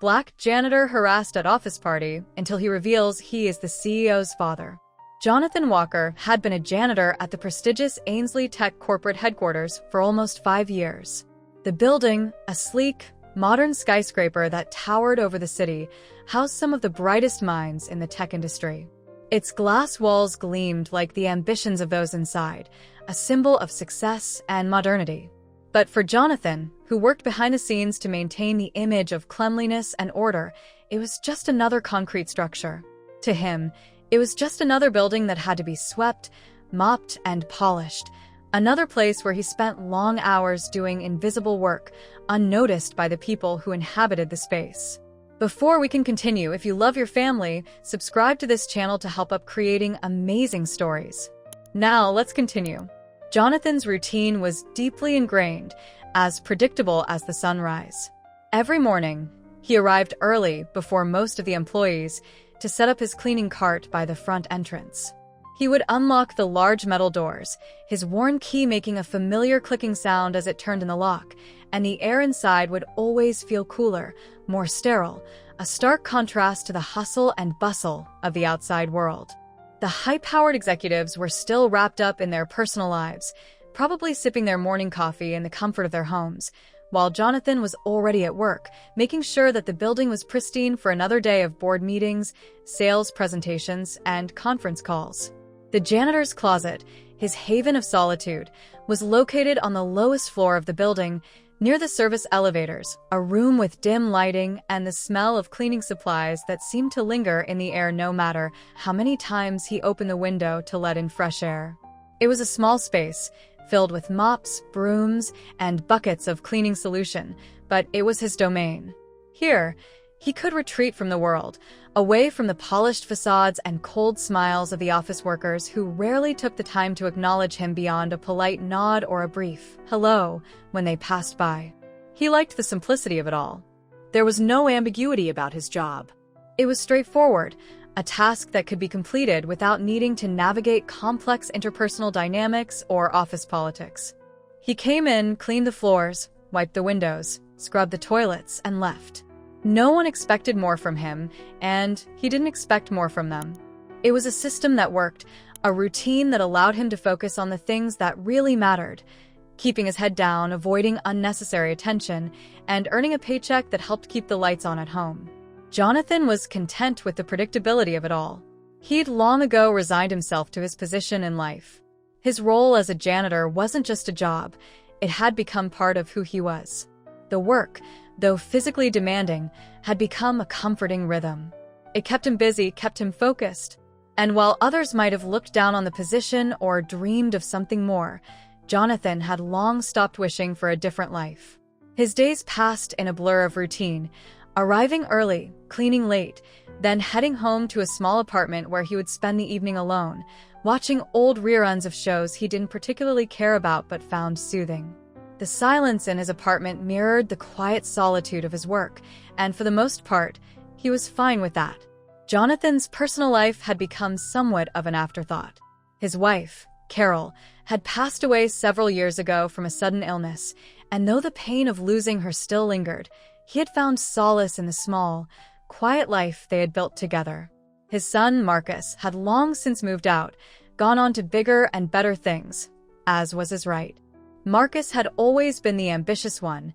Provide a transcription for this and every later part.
black janitor harassed at office party until he reveals he is the CEO's father. Jonathan Walker had been a janitor at the prestigious Ainsley Tech corporate headquarters for almost 5 years. The building, a sleek, modern skyscraper that towered over the city, housed some of the brightest minds in the tech industry. Its glass walls gleamed like the ambitions of those inside, a symbol of success and modernity. But for Jonathan, who worked behind the scenes to maintain the image of cleanliness and order, it was just another concrete structure. To him, it was just another building that had to be swept, mopped, and polished. Another place where he spent long hours doing invisible work, unnoticed by the people who inhabited the space. Before we can continue, if you love your family, subscribe to this channel to help up creating amazing stories. Now, let's continue. Jonathan's routine was deeply ingrained, as predictable as the sunrise. Every morning, he arrived early before most of the employees to set up his cleaning cart by the front entrance. He would unlock the large metal doors, his worn key making a familiar clicking sound as it turned in the lock, and the air inside would always feel cooler, more sterile, a stark contrast to the hustle and bustle of the outside world. The high-powered executives were still wrapped up in their personal lives, probably sipping their morning coffee in the comfort of their homes, while Jonathan was already at work, making sure that the building was pristine for another day of board meetings, sales presentations, and conference calls. The janitor's closet, his haven of solitude, was located on the lowest floor of the building, near the service elevators, a room with dim lighting and the smell of cleaning supplies that seemed to linger in the air no matter how many times he opened the window to let in fresh air. It was a small space, filled with mops, brooms, and buckets of cleaning solution, but it was his domain. Here, he could retreat from the world, away from the polished facades and cold smiles of the office workers who rarely took the time to acknowledge him beyond a polite nod or a brief hello when they passed by. He liked the simplicity of it all. There was no ambiguity about his job. It was straightforward, a task that could be completed without needing to navigate complex interpersonal dynamics or office politics. He came in, cleaned the floors, wiped the windows, scrubbed the toilets, and left. No one expected more from him, and he didn't expect more from them. It was a system that worked, a routine that allowed him to focus on the things that really mattered, keeping his head down, avoiding unnecessary attention, and earning a paycheck that helped keep the lights on at home. Jonathan was content with the predictability of it all. He'd long ago resigned himself to his position in life. His role as a janitor wasn't just a job, it had become part of who he was. The work, though physically demanding, had become a comforting rhythm. It kept him busy, kept him focused. And while others might have looked down on the position or dreamed of something more, Jonathan had long stopped wishing for a different life. His days passed in a blur of routine, arriving early, cleaning late, then heading home to a small apartment where he would spend the evening alone, watching old reruns of shows he didn't particularly care about but found soothing. The silence in his apartment mirrored the quiet solitude of his work, and for the most part, he was fine with that. Jonathan's personal life had become somewhat of an afterthought. His wife, Carol, had passed away several years ago from a sudden illness, and though the pain of losing her still lingered, he had found solace in the small, quiet life they had built together. His son, Marcus, had long since moved out, gone on to bigger and better things, as was his right. Marcus had always been the ambitious one,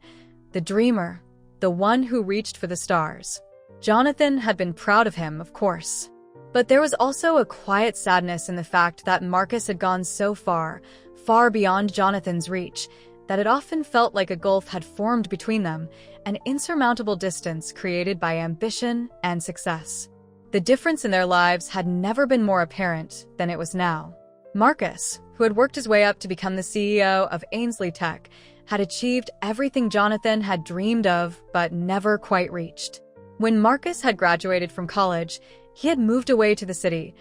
the dreamer, the one who reached for the stars. Jonathan had been proud of him, of course. But there was also a quiet sadness in the fact that Marcus had gone so far, far beyond Jonathan's reach, that it often felt like a gulf had formed between them, an insurmountable distance created by ambition and success. The difference in their lives had never been more apparent than it was now. Marcus, who had worked his way up to become the CEO of Ainsley Tech, had achieved everything Jonathan had dreamed of but never quite reached. When Marcus had graduated from college, he had moved away to the city,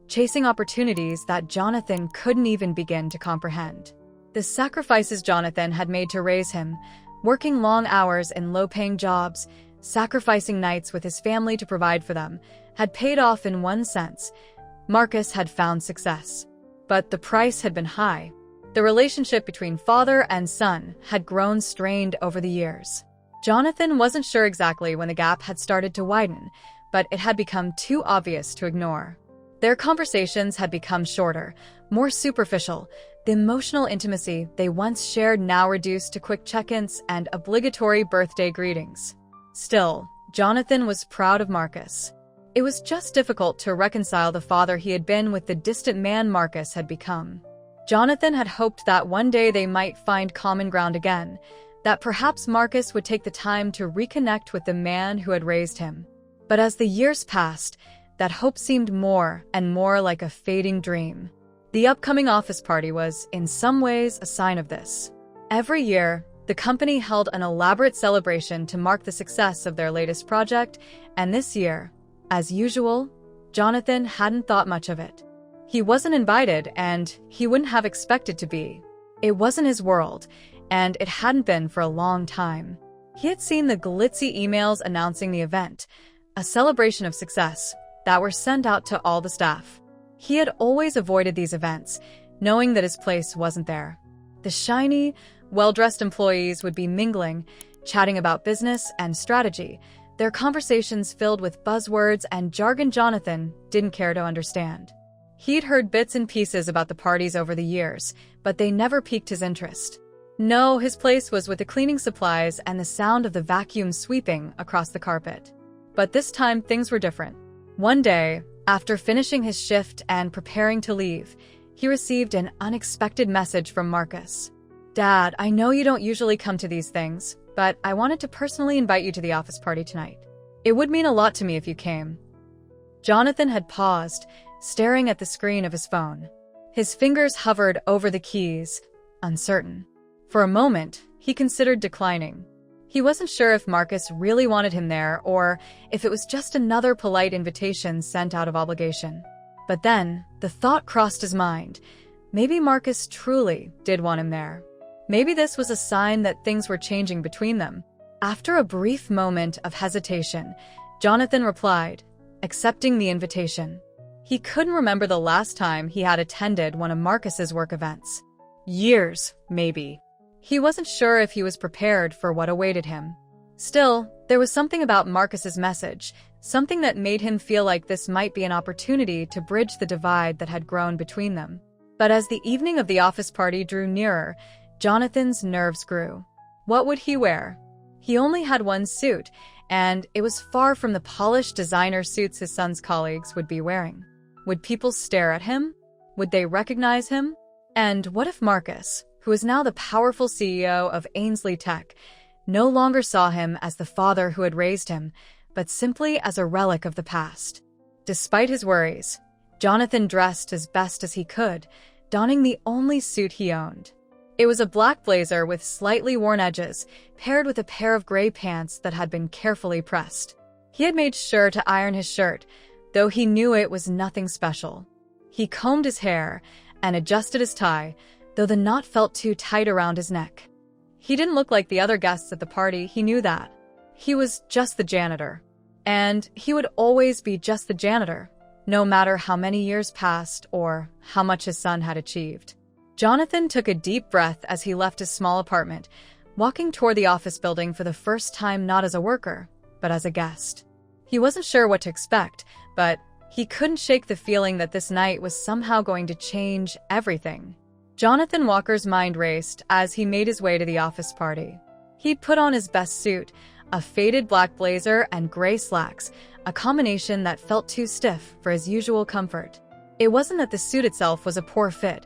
chasing opportunities that Jonathan couldn't even begin to comprehend. The sacrifices Jonathan had made to raise him, working long hours in low-paying jobs, sacrificing nights with his family to provide for them, had paid off in one sense. Marcus had found success. But the price had been high. The relationship between father and son had grown strained over the years. Jonathan wasn't sure exactly when the gap had started to widen, but it had become too obvious to ignore. Their conversations had become shorter, more superficial. The emotional intimacy they once shared now reduced to quick check-ins and obligatory birthday greetings. Still, Jonathan was proud of Marcus. It was just difficult to reconcile the father he had been with the distant man Marcus had become. Jonathan had hoped that one day they might find common ground again, that perhaps Marcus would take the time to reconnect with the man who had raised him. But as the years passed, that hope seemed more and more like a fading dream. The upcoming office party was, in some ways, a sign of this. Every year, the company held an elaborate celebration to mark the success of their latest project, and this year, as usual, Jonathan hadn't thought much of it. He wasn't invited, and he wouldn't have expected to be. It wasn't his world, and it hadn't been for a long time. He had seen the glitzy emails announcing the event, a celebration of success, that were sent out to all the staff. He had always avoided these events, knowing that his place wasn't there. The shiny, well-dressed employees would be mingling, chatting about business and strategy, their conversations filled with buzzwords and jargon Jonathan didn't care to understand. He'd heard bits and pieces about the parties over the years, but they never piqued his interest. No, his place was with the cleaning supplies and the sound of the vacuum sweeping across the carpet. But this time things were different. One day, after finishing his shift and preparing to leave, he received an unexpected message from Marcus. "Dad, I know you don't usually come to these things, but I wanted to personally invite you to the office party tonight. It would mean a lot to me if you came." Jonathan had paused, staring at the screen of his phone. His fingers hovered over the keys, uncertain. For a moment, he considered declining. He wasn't sure if Marcus really wanted him there or if it was just another polite invitation sent out of obligation. But then, the thought crossed his mind. Maybe Marcus truly did want him there. Maybe this was a sign that things were changing between them. After a brief moment of hesitation, Jonathan replied, accepting the invitation. He couldn't remember the last time he had attended one of Marcus's work events. Years, maybe. He wasn't sure if he was prepared for what awaited him. Still, there was something about Marcus's message, something that made him feel like this might be an opportunity to bridge the divide that had grown between them. But as the evening of the office party drew nearer, Jonathan's nerves grew. What would he wear? He only had one suit, and it was far from the polished designer suits his son's colleagues would be wearing. Would people stare at him? Would they recognize him? And what if Marcus, who is now the powerful CEO of Ainsley Tech, no longer saw him as the father who had raised him, but simply as a relic of the past? Despite his worries, Jonathan dressed as best as he could, donning the only suit he owned. It was a black blazer with slightly worn edges, paired with a pair of gray pants that had been carefully pressed. He had made sure to iron his shirt, though he knew it was nothing special. He combed his hair and adjusted his tie, though the knot felt too tight around his neck. He didn't look like the other guests at the party, he knew that. He was just the janitor. And he would always be just the janitor, no matter how many years passed or how much his son had achieved. Jonathan took a deep breath as he left his small apartment, walking toward the office building for the first time not as a worker, but as a guest. He wasn't sure what to expect, but he couldn't shake the feeling that this night was somehow going to change everything. Jonathan Walker's mind raced as he made his way to the office party. He'd put on his best suit, a faded black blazer and gray slacks, a combination that felt too stiff for his usual comfort. It wasn't that the suit itself was a poor fit.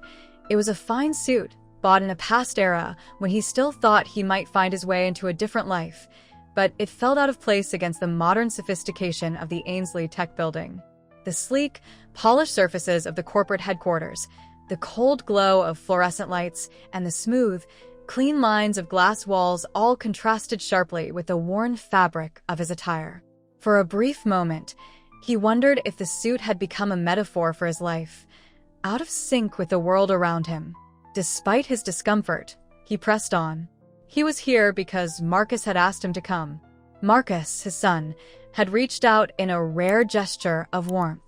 It was a fine suit, bought in a past era when he still thought he might find his way into a different life, but it felt out of place against the modern sophistication of the Ainsley Tech building. The sleek, polished surfaces of the corporate headquarters, the cold glow of fluorescent lights, and the smooth, clean lines of glass walls all contrasted sharply with the worn fabric of his attire. For a brief moment, he wondered if the suit had become a metaphor for his life, out of sync with the world around him. Despite his discomfort, he pressed on. He was here because Marcus had asked him to come. Marcus, his son, had reached out in a rare gesture of warmth.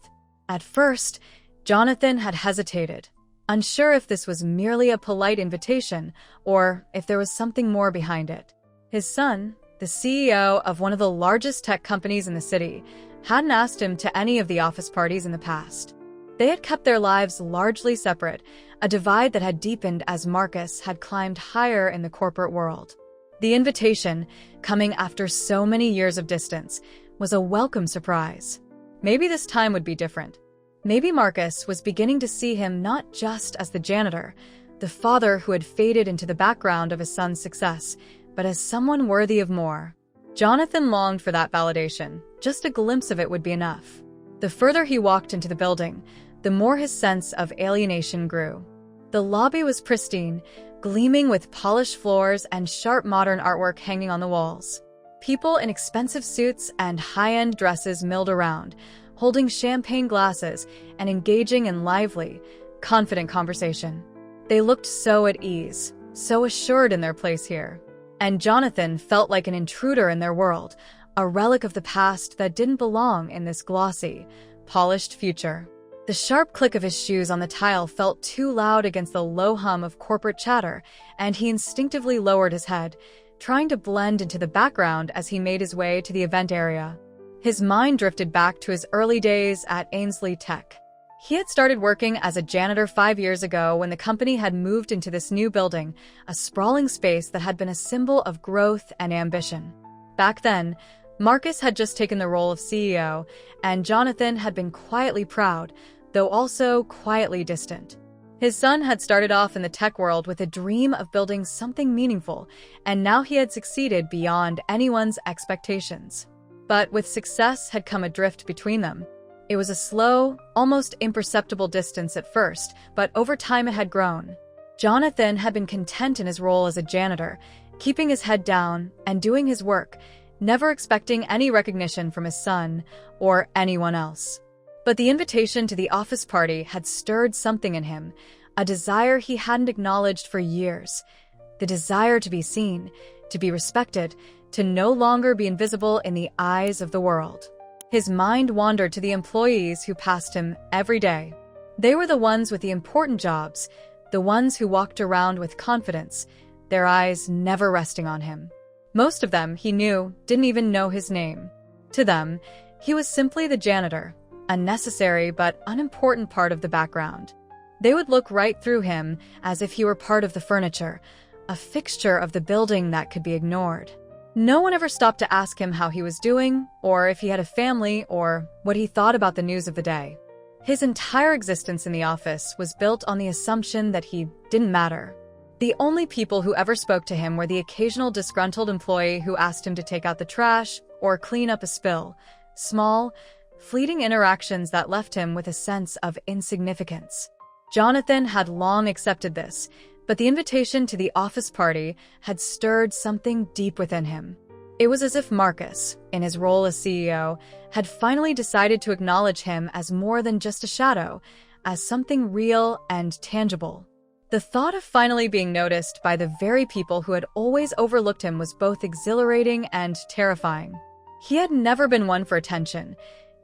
At first, Jonathan had hesitated, unsure if this was merely a polite invitation or if there was something more behind it. His son, the CEO of one of the largest tech companies in the city, hadn't asked him to any of the office parties in the past. They had kept their lives largely separate, a divide that had deepened as Marcus had climbed higher in the corporate world. The invitation, coming after so many years of distance, was a welcome surprise. Maybe this time would be different. Maybe Marcus was beginning to see him not just as the janitor, the father who had faded into the background of his son's success, but as someone worthy of more. Jonathan longed for that validation. Just a glimpse of it would be enough. The further he walked into the building, the more his sense of alienation grew. The lobby was pristine, gleaming with polished floors and sharp modern artwork hanging on the walls. People in expensive suits and high-end dresses milled around, holding champagne glasses and engaging in lively, confident conversation. They looked so at ease, so assured in their place here. And Jonathan felt like an intruder in their world, a relic of the past that didn't belong in this glossy, polished future. The sharp click of his shoes on the tile felt too loud against the low hum of corporate chatter, and he instinctively lowered his head, trying to blend into the background as he made his way to the event area. His mind drifted back to his early days at Ainsley Tech. He had started working as a janitor 5 years ago when the company had moved into this new building, a sprawling space that had been a symbol of growth and ambition. Back then, Marcus had just taken the role of CEO, and Jonathan had been quietly proud, though also quietly distant. His son had started off in the tech world with a dream of building something meaningful, and now he had succeeded beyond anyone's expectations. But with success had come a drift between them. It was a slow, almost imperceptible distance at first, but over time it had grown. Jonathan had been content in his role as a janitor, keeping his head down and doing his work, never expecting any recognition from his son or anyone else. But the invitation to the office party had stirred something in him, a desire he hadn't acknowledged for years. The desire to be seen, to be respected, to no longer be invisible in the eyes of the world. His mind wandered to the employees who passed him every day. They were the ones with the important jobs, the ones who walked around with confidence, their eyes never resting on him. Most of them, he knew, didn't even know his name. To them, he was simply the janitor, a necessary but unimportant part of the background. They would look right through him as if he were part of the furniture, a fixture of the building that could be ignored. No one ever stopped to ask him how he was doing, or if he had a family, or what he thought about the news of the day. His entire existence in the office was built on the assumption that he didn't matter. The only people who ever spoke to him were the occasional disgruntled employee who asked him to take out the trash or clean up a spill. Small, fleeting interactions that left him with a sense of insignificance. Jonathan had long accepted this, but the invitation to the office party had stirred something deep within him. It was as if Marcus, in his role as CEO, had finally decided to acknowledge him as more than just a shadow, as something real and tangible. The thought of finally being noticed by the very people who had always overlooked him was both exhilarating and terrifying. He had never been one for attention.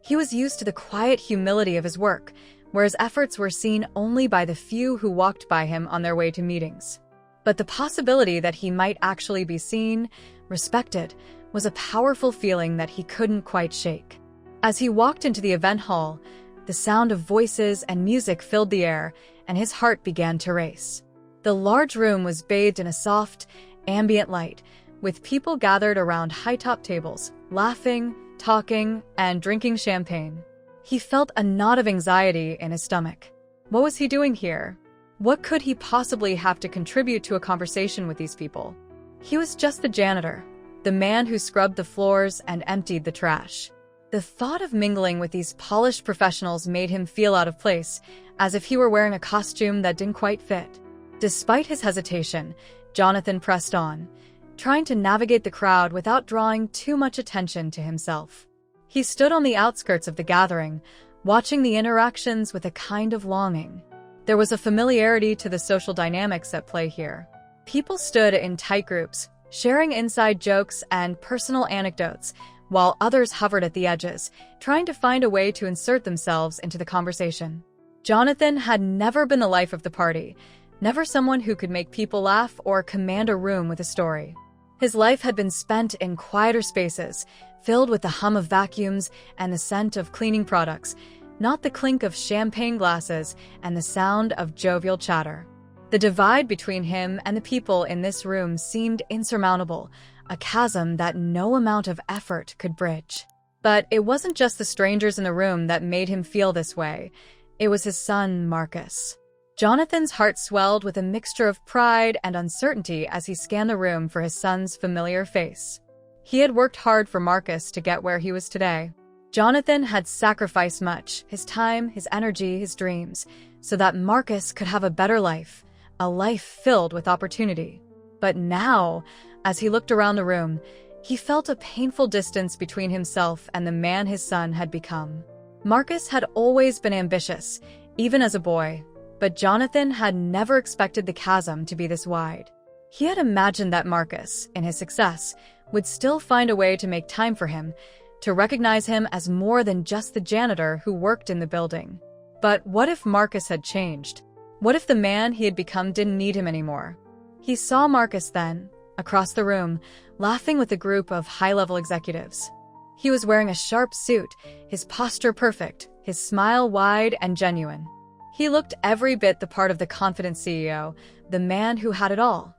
He was used to the quiet humility of his work, where his efforts were seen only by the few who walked by him on their way to meetings. But the possibility that he might actually be seen, respected, was a powerful feeling that he couldn't quite shake. As he walked into the event hall, the sound of voices and music filled the air, and his heart began to race. The large room was bathed in a soft, ambient light, with people gathered around high-top tables, laughing, talking, and drinking champagne. He felt a knot of anxiety in his stomach. What was he doing here? What could he possibly have to contribute to a conversation with these people? He was just the janitor, the man who scrubbed the floors and emptied the trash. The thought of mingling with these polished professionals made him feel out of place, as if he were wearing a costume that didn't quite fit. Despite his hesitation, Jonathan pressed on, trying to navigate the crowd without drawing too much attention to himself. He stood on the outskirts of the gathering, watching the interactions with a kind of longing. There was a familiarity to the social dynamics at play here. People stood in tight groups, sharing inside jokes and personal anecdotes, while others hovered at the edges, trying to find a way to insert themselves into the conversation. Jonathan had never been the life of the party, never someone who could make people laugh or command a room with a story. His life had been spent in quieter spaces, filled with the hum of vacuums and the scent of cleaning products, not the clink of champagne glasses and the sound of jovial chatter. The divide between him and the people in this room seemed insurmountable, a chasm that no amount of effort could bridge. But it wasn't just the strangers in the room that made him feel this way. It was his son, Marcus. Jonathan's heart swelled with a mixture of pride and uncertainty as he scanned the room for his son's familiar face. He had worked hard for Marcus to get where he was today. Jonathan had sacrificed much, his time, his energy, his dreams, so that Marcus could have a better life, a life filled with opportunity. But now, as he looked around the room, he felt a painful distance between himself and the man his son had become. Marcus had always been ambitious, even as a boy, but Jonathan had never expected the chasm to be this wide. He had imagined that Marcus, in his success, would still find a way to make time for him, to recognize him as more than just the janitor who worked in the building. But what if Marcus had changed? What if the man he had become didn't need him anymore? He saw Marcus then, across the room, laughing with a group of high-level executives. He was wearing a sharp suit, his posture perfect, his smile wide and genuine. He looked every bit the part of the confident CEO, the man who had it all: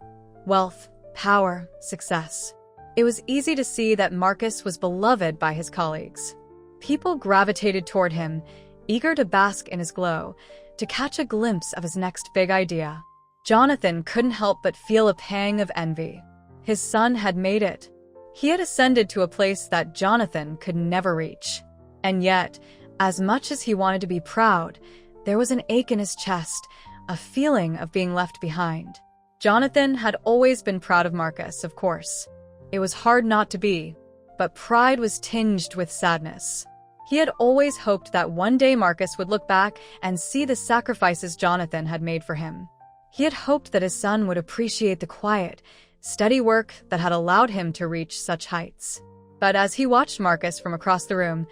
wealth, power, success. It was easy to see that Marcus was beloved by his colleagues. People gravitated toward him, eager to bask in his glow, to catch a glimpse of his next big idea. Jonathan couldn't help but feel a pang of envy. His son had made it. He had ascended to a place that Jonathan could never reach. And yet, as much as he wanted to be proud, there was an ache in his chest, a feeling of being left behind. Jonathan had always been proud of Marcus, of course. It was hard not to be, but pride was tinged with sadness. He had always hoped that one day Marcus would look back and see the sacrifices Jonathan had made for him. He had hoped that his son would appreciate the quiet, steady work that had allowed him to reach such heights. But as he watched Marcus from across the room,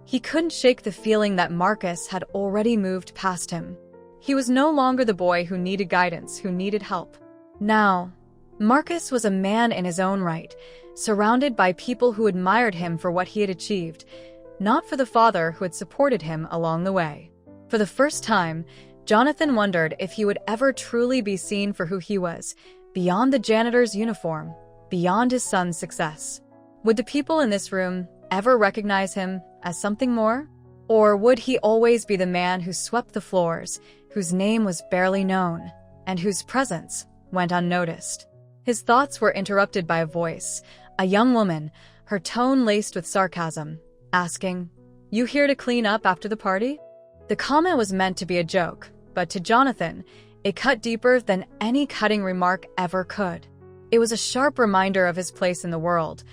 he couldn't shake the feeling that Marcus had already moved past him. He was no longer the boy who needed guidance, who needed help. Now, Marcus was a man in his own right, surrounded by people who admired him for what he had achieved, not for the father who had supported him along the way. For the first time, Jonathan wondered if he would ever truly be seen for who he was, beyond the janitor's uniform, beyond his son's success. Would the people in this room ever recognize him as something more? Or would he always be the man who swept the floors, whose name was barely known, and whose presence went unnoticed? His thoughts were interrupted by a voice, a young woman, her tone laced with sarcasm, asking, "You here to clean up after the party?" The comment was meant to be a joke, but to Jonathan, it cut deeper than any cutting remark ever could. It was a sharp reminder of his place in the world,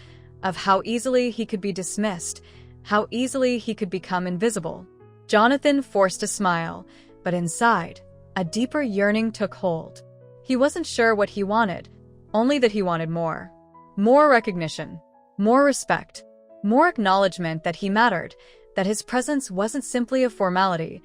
of how easily he could be dismissed, how easily he could become invisible. Jonathan forced a smile, but inside, a deeper yearning took hold. He wasn't sure what he wanted, only that he wanted more. More recognition, more respect, more acknowledgement that he mattered, that his presence wasn't simply a formality,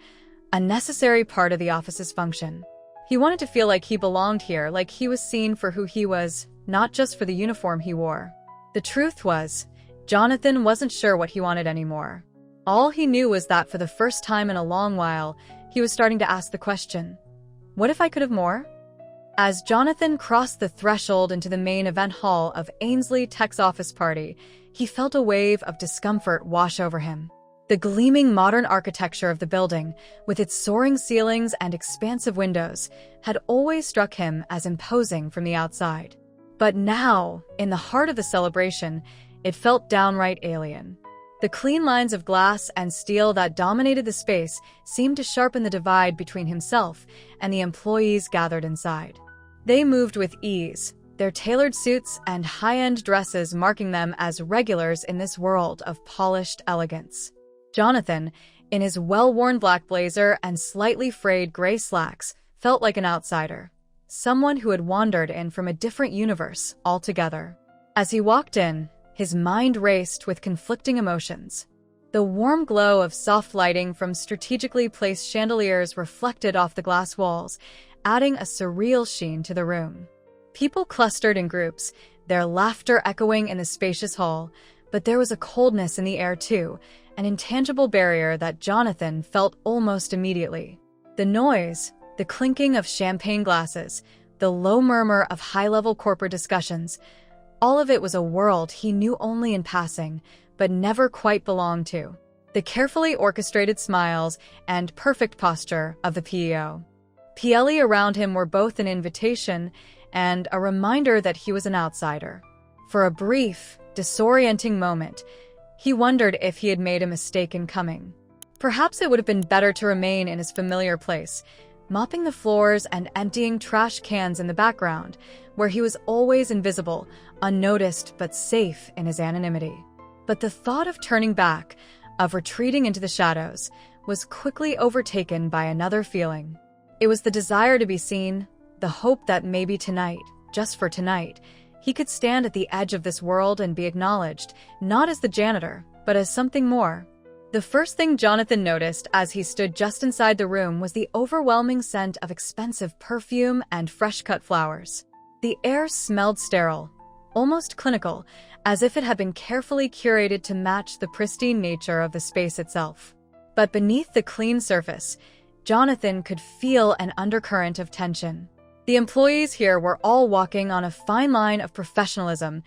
a necessary part of the office's function. He wanted to feel like he belonged here, like he was seen for who he was, not just for the uniform he wore. The truth was, Jonathan wasn't sure what he wanted anymore. All he knew was that for the first time in a long while, he was starting to ask the question, what if I could have more? As Jonathan crossed the threshold into the main event hall of Ainsley Tech's office party, he felt a wave of discomfort wash over him. The gleaming modern architecture of the building, with its soaring ceilings and expansive windows, had always struck him as imposing from the outside. But now, in the heart of the celebration, it felt downright alien. The clean lines of glass and steel that dominated the space seemed to sharpen the divide between himself and the employees gathered inside. They moved with ease, their tailored suits and high-end dresses marking them as regulars in this world of polished elegance. Jonathan, in his well-worn black blazer and slightly frayed gray slacks, felt like an outsider, someone who had wandered in from a different universe altogether. As he walked in, his mind raced with conflicting emotions. The warm glow of soft lighting from strategically placed chandeliers reflected off the glass walls, adding a surreal sheen to the room. People clustered in groups, their laughter echoing in the spacious hall, but there was a coldness in the air too, an intangible barrier that Jonathan felt almost immediately. The noise, the clinking of champagne glasses, the low murmur of high-level corporate discussions, all of it was a world he knew only in passing, but never quite belonged to. The carefully orchestrated smiles and perfect posture of the PEO. PLE around him were both an invitation and a reminder that he was an outsider. For a brief, disorienting moment, he wondered if he had made a mistake in coming. Perhaps it would have been better to remain in his familiar place, mopping the floors and emptying trash cans in the background, where he was always invisible, unnoticed but safe in his anonymity. But the thought of turning back, of retreating into the shadows, was quickly overtaken by another feeling. It was the desire to be seen, the hope that maybe tonight, just for tonight, he could stand at the edge of this world and be acknowledged, not as the janitor, but as something more. The first thing Jonathan noticed as he stood just inside the room was the overwhelming scent of expensive perfume and fresh-cut flowers. The air smelled sterile, almost clinical, as if it had been carefully curated to match the pristine nature of the space itself. But beneath the clean surface, Jonathan could feel an undercurrent of tension. The employees here were all walking on a fine line of professionalism,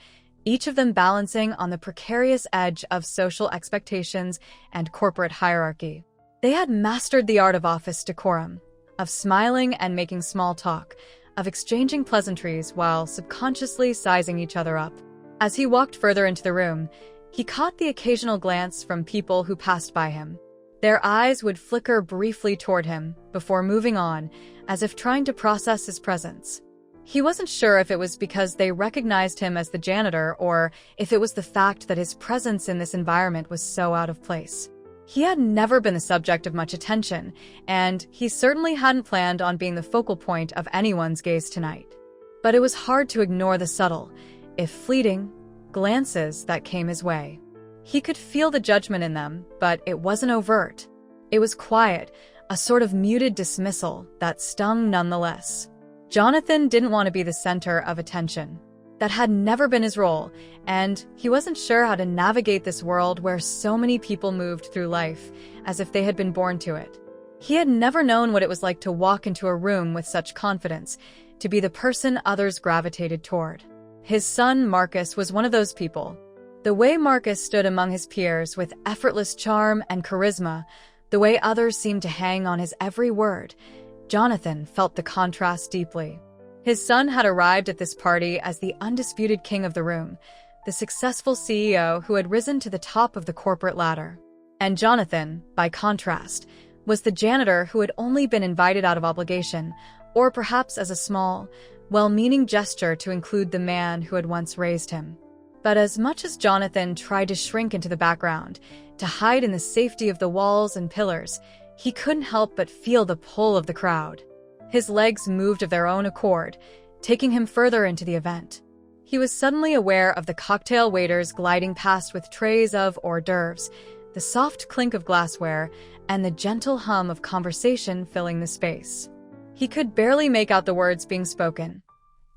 each of them balancing on the precarious edge of social expectations and corporate hierarchy. They had mastered the art of office decorum, of smiling and making small talk, of exchanging pleasantries while subconsciously sizing each other up. As he walked further into the room, he caught the occasional glance from people who passed by him. Their eyes would flicker briefly toward him before moving on, as if trying to process his presence. He wasn't sure if it was because they recognized him as the janitor or if it was the fact that his presence in this environment was so out of place. He had never been the subject of much attention, and he certainly hadn't planned on being the focal point of anyone's gaze tonight. But it was hard to ignore the subtle, if fleeting, glances that came his way. He could feel the judgment in them, but it wasn't overt. It was quiet, a sort of muted dismissal that stung nonetheless. Jonathan didn't want to be the center of attention. That had never been his role, and he wasn't sure how to navigate this world where so many people moved through life as if they had been born to it. He had never known what it was like to walk into a room with such confidence, to be the person others gravitated toward. His son, Marcus, was one of those people. The way Marcus stood among his peers with effortless charm and charisma, the way others seemed to hang on his every word, Jonathan felt the contrast deeply. His son had arrived at this party as the undisputed king of the room, the successful CEO who had risen to the top of the corporate ladder. And Jonathan, by contrast, was the janitor who had only been invited out of obligation, or perhaps as a small, well-meaning gesture to include the man who had once raised him. But as much as Jonathan tried to shrink into the background, to hide in the safety of the walls and pillars, he couldn't help but feel the pull of the crowd. His legs moved of their own accord, taking him further into the event. He was suddenly aware of the cocktail waiters gliding past with trays of hors d'oeuvres, the soft clink of glassware, and the gentle hum of conversation filling the space. He could barely make out the words being spoken.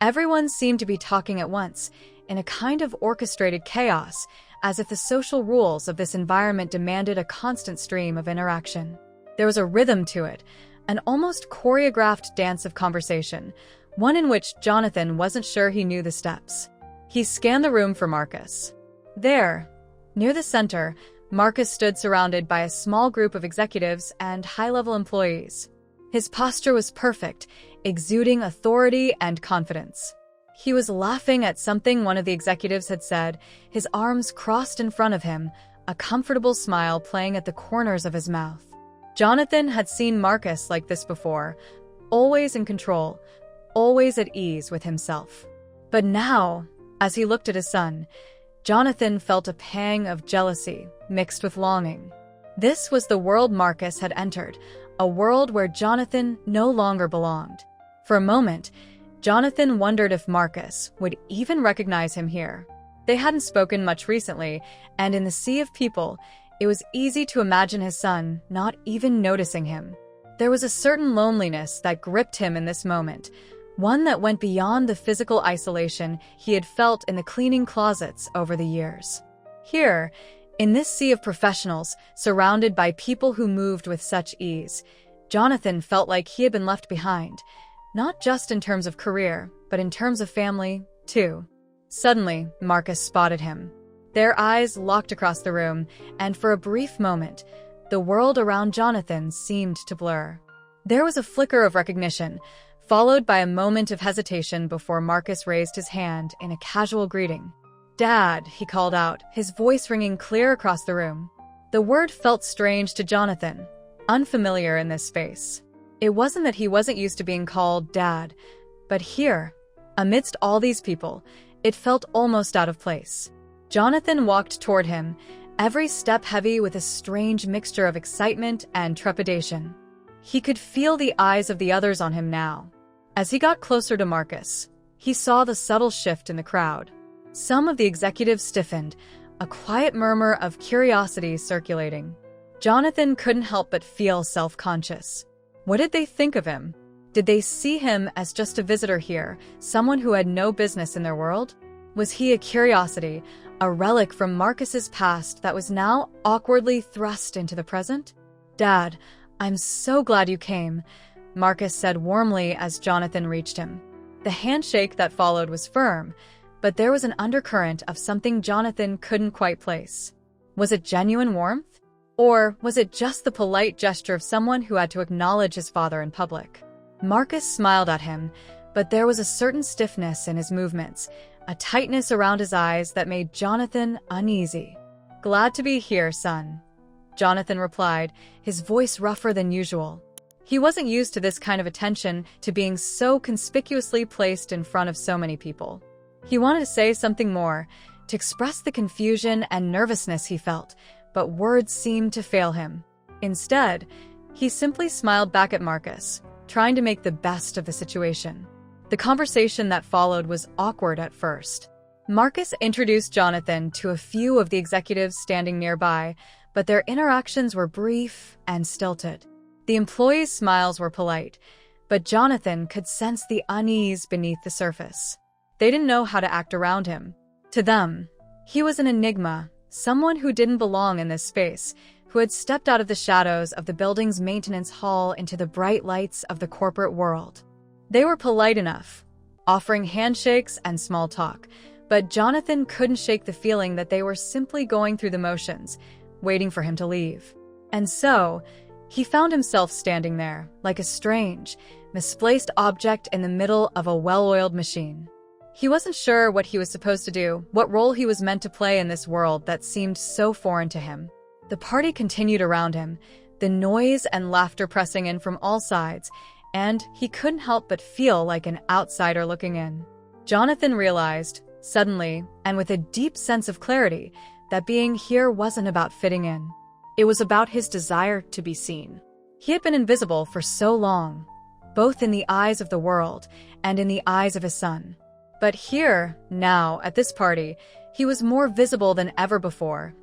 Everyone seemed to be talking at once, in a kind of orchestrated chaos, as if the social rules of this environment demanded a constant stream of interaction. There was a rhythm to it, an almost choreographed dance of conversation, one in which Jonathan wasn't sure he knew the steps. He scanned the room for Marcus. There, near the center, Marcus stood surrounded by a small group of executives and high-level employees. His posture was perfect, exuding authority and confidence. He was laughing at something one of the executives had said, his arms crossed in front of him, a comfortable smile playing at the corners of his mouth. Jonathan had seen Marcus like this before, always in control, always at ease with himself. But now, as he looked at his son, Jonathan felt a pang of jealousy mixed with longing. This was the world Marcus had entered, a world where Jonathan no longer belonged. For a moment, Jonathan wondered if Marcus would even recognize him here. They hadn't spoken much recently, and in the sea of people, it was easy to imagine his son not even noticing him. There was a certain loneliness that gripped him in this moment, one that went beyond the physical isolation he had felt in the cleaning closets over the years. Here, in this sea of professionals, surrounded by people who moved with such ease, Jonathan felt like he had been left behind, not just in terms of career, but in terms of family, too. Suddenly, Marcus spotted him. Their eyes locked across the room, and for a brief moment, the world around Jonathan seemed to blur. There was a flicker of recognition, followed by a moment of hesitation before Marcus raised his hand in a casual greeting. "Dad," he called out, his voice ringing clear across the room. The word felt strange to Jonathan, unfamiliar in this space. It wasn't that he wasn't used to being called Dad, but here, amidst all these people, it felt almost out of place. Jonathan walked toward him, every step heavy with a strange mixture of excitement and trepidation. He could feel the eyes of the others on him now. As he got closer to Marcus, he saw the subtle shift in the crowd. Some of the executives stiffened, a quiet murmur of curiosity circulating. Jonathan couldn't help but feel self-conscious. What did they think of him? Did they see him as just a visitor here, someone who had no business in their world? Was he a curiosity, a relic from Marcus's past that was now awkwardly thrust into the present? "Dad, I'm so glad you came," Marcus said warmly as Jonathan reached him. The handshake that followed was firm, but there was an undercurrent of something Jonathan couldn't quite place. Was it genuine warmth? Or was it just the polite gesture of someone who had to acknowledge his father in public? Marcus smiled at him, but there was a certain stiffness in his movements, a tightness around his eyes that made Jonathan uneasy. "Glad to be here, son," Jonathan replied, his voice rougher than usual. He wasn't used to this kind of attention, to being so conspicuously placed in front of so many people. He wanted to say something more, to express the confusion and nervousness he felt, but words seemed to fail him. Instead, he simply smiled back at Marcus, trying to make the best of the situation. The conversation that followed was awkward at first. Marcus introduced Jonathan to a few of the executives standing nearby, but their interactions were brief and stilted. The employees' smiles were polite, but Jonathan could sense the unease beneath the surface. They didn't know how to act around him. To them, he was an enigma, someone who didn't belong in this space, who had stepped out of the shadows of the building's maintenance hall into the bright lights of the corporate world. They were polite enough, offering handshakes and small talk, but Jonathan couldn't shake the feeling that they were simply going through the motions, waiting for him to leave. And so, he found himself standing there, like a strange, misplaced object in the middle of a well-oiled machine. He wasn't sure what he was supposed to do, what role he was meant to play in this world that seemed so foreign to him. The party continued around him, the noise and laughter pressing in from all sides, and he couldn't help but feel like an outsider looking in. Jonathan realized, suddenly, and with a deep sense of clarity, that being here wasn't about fitting in. It was about his desire to be seen. He had been invisible for so long, both in the eyes of the world and in the eyes of his son. But here, now, at this party, he was more visible than ever before.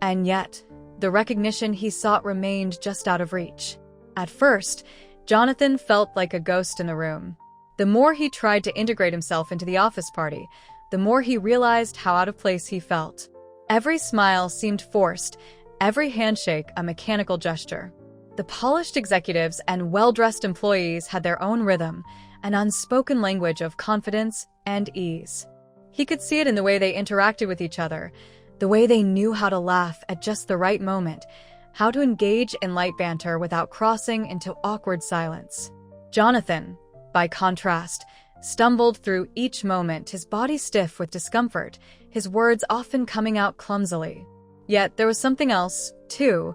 And yet, the recognition he sought remained just out of reach. At first, Jonathan felt like a ghost in the room. The more he tried to integrate himself into the office party, the more he realized how out of place he felt. Every smile seemed forced, every handshake a mechanical gesture. The polished executives and well-dressed employees had their own rhythm, an unspoken language of confidence and ease. He could see it in the way they interacted with each other, the way they knew how to laugh at just the right moment, how to engage in light banter without crossing into awkward silence. Jonathan, by contrast, stumbled through each moment, his body stiff with discomfort, his words often coming out clumsily. Yet there was something else, too,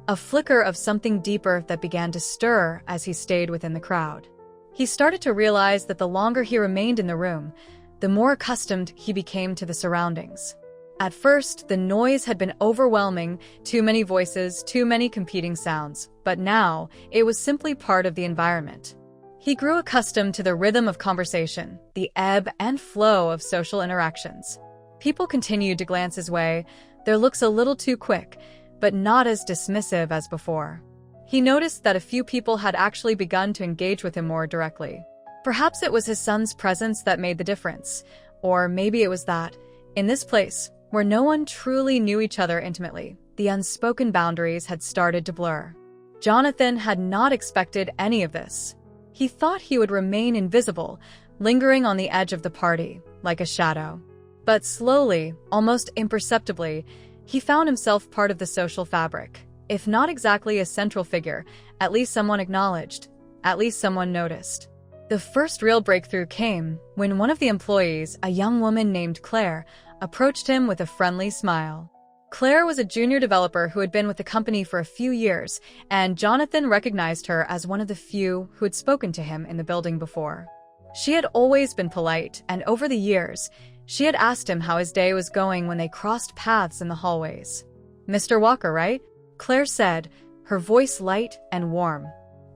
a flicker of something deeper that began to stir as he stayed within the crowd. He started to realize that the longer he remained in the room, the more accustomed he became to the surroundings. At first, the noise had been overwhelming, too many voices, too many competing sounds, but now it was simply part of the environment. He grew accustomed to the rhythm of conversation, the ebb and flow of social interactions. People continued to glance his way, their looks a little too quick, but not as dismissive as before. He noticed that a few people had actually begun to engage with him more directly. Perhaps it was his son's presence that made the difference, or maybe it was that, in this place, where no one truly knew each other intimately, the unspoken boundaries had started to blur. Jonathan had not expected any of this. He thought he would remain invisible, lingering on the edge of the party, like a shadow. But slowly, almost imperceptibly, he found himself part of the social fabric. If not exactly a central figure, at least someone acknowledged, at least someone noticed. The first real breakthrough came when one of the employees, a young woman named Claire, approached him with a friendly smile. Claire was a junior developer who had been with the company for a few years, and Jonathan recognized her as one of the few who had spoken to him in the building before. She had always been polite, and over the years, she had asked him how his day was going when they crossed paths in the hallways. "Mr. Walker, right?" Claire said, her voice light and warm.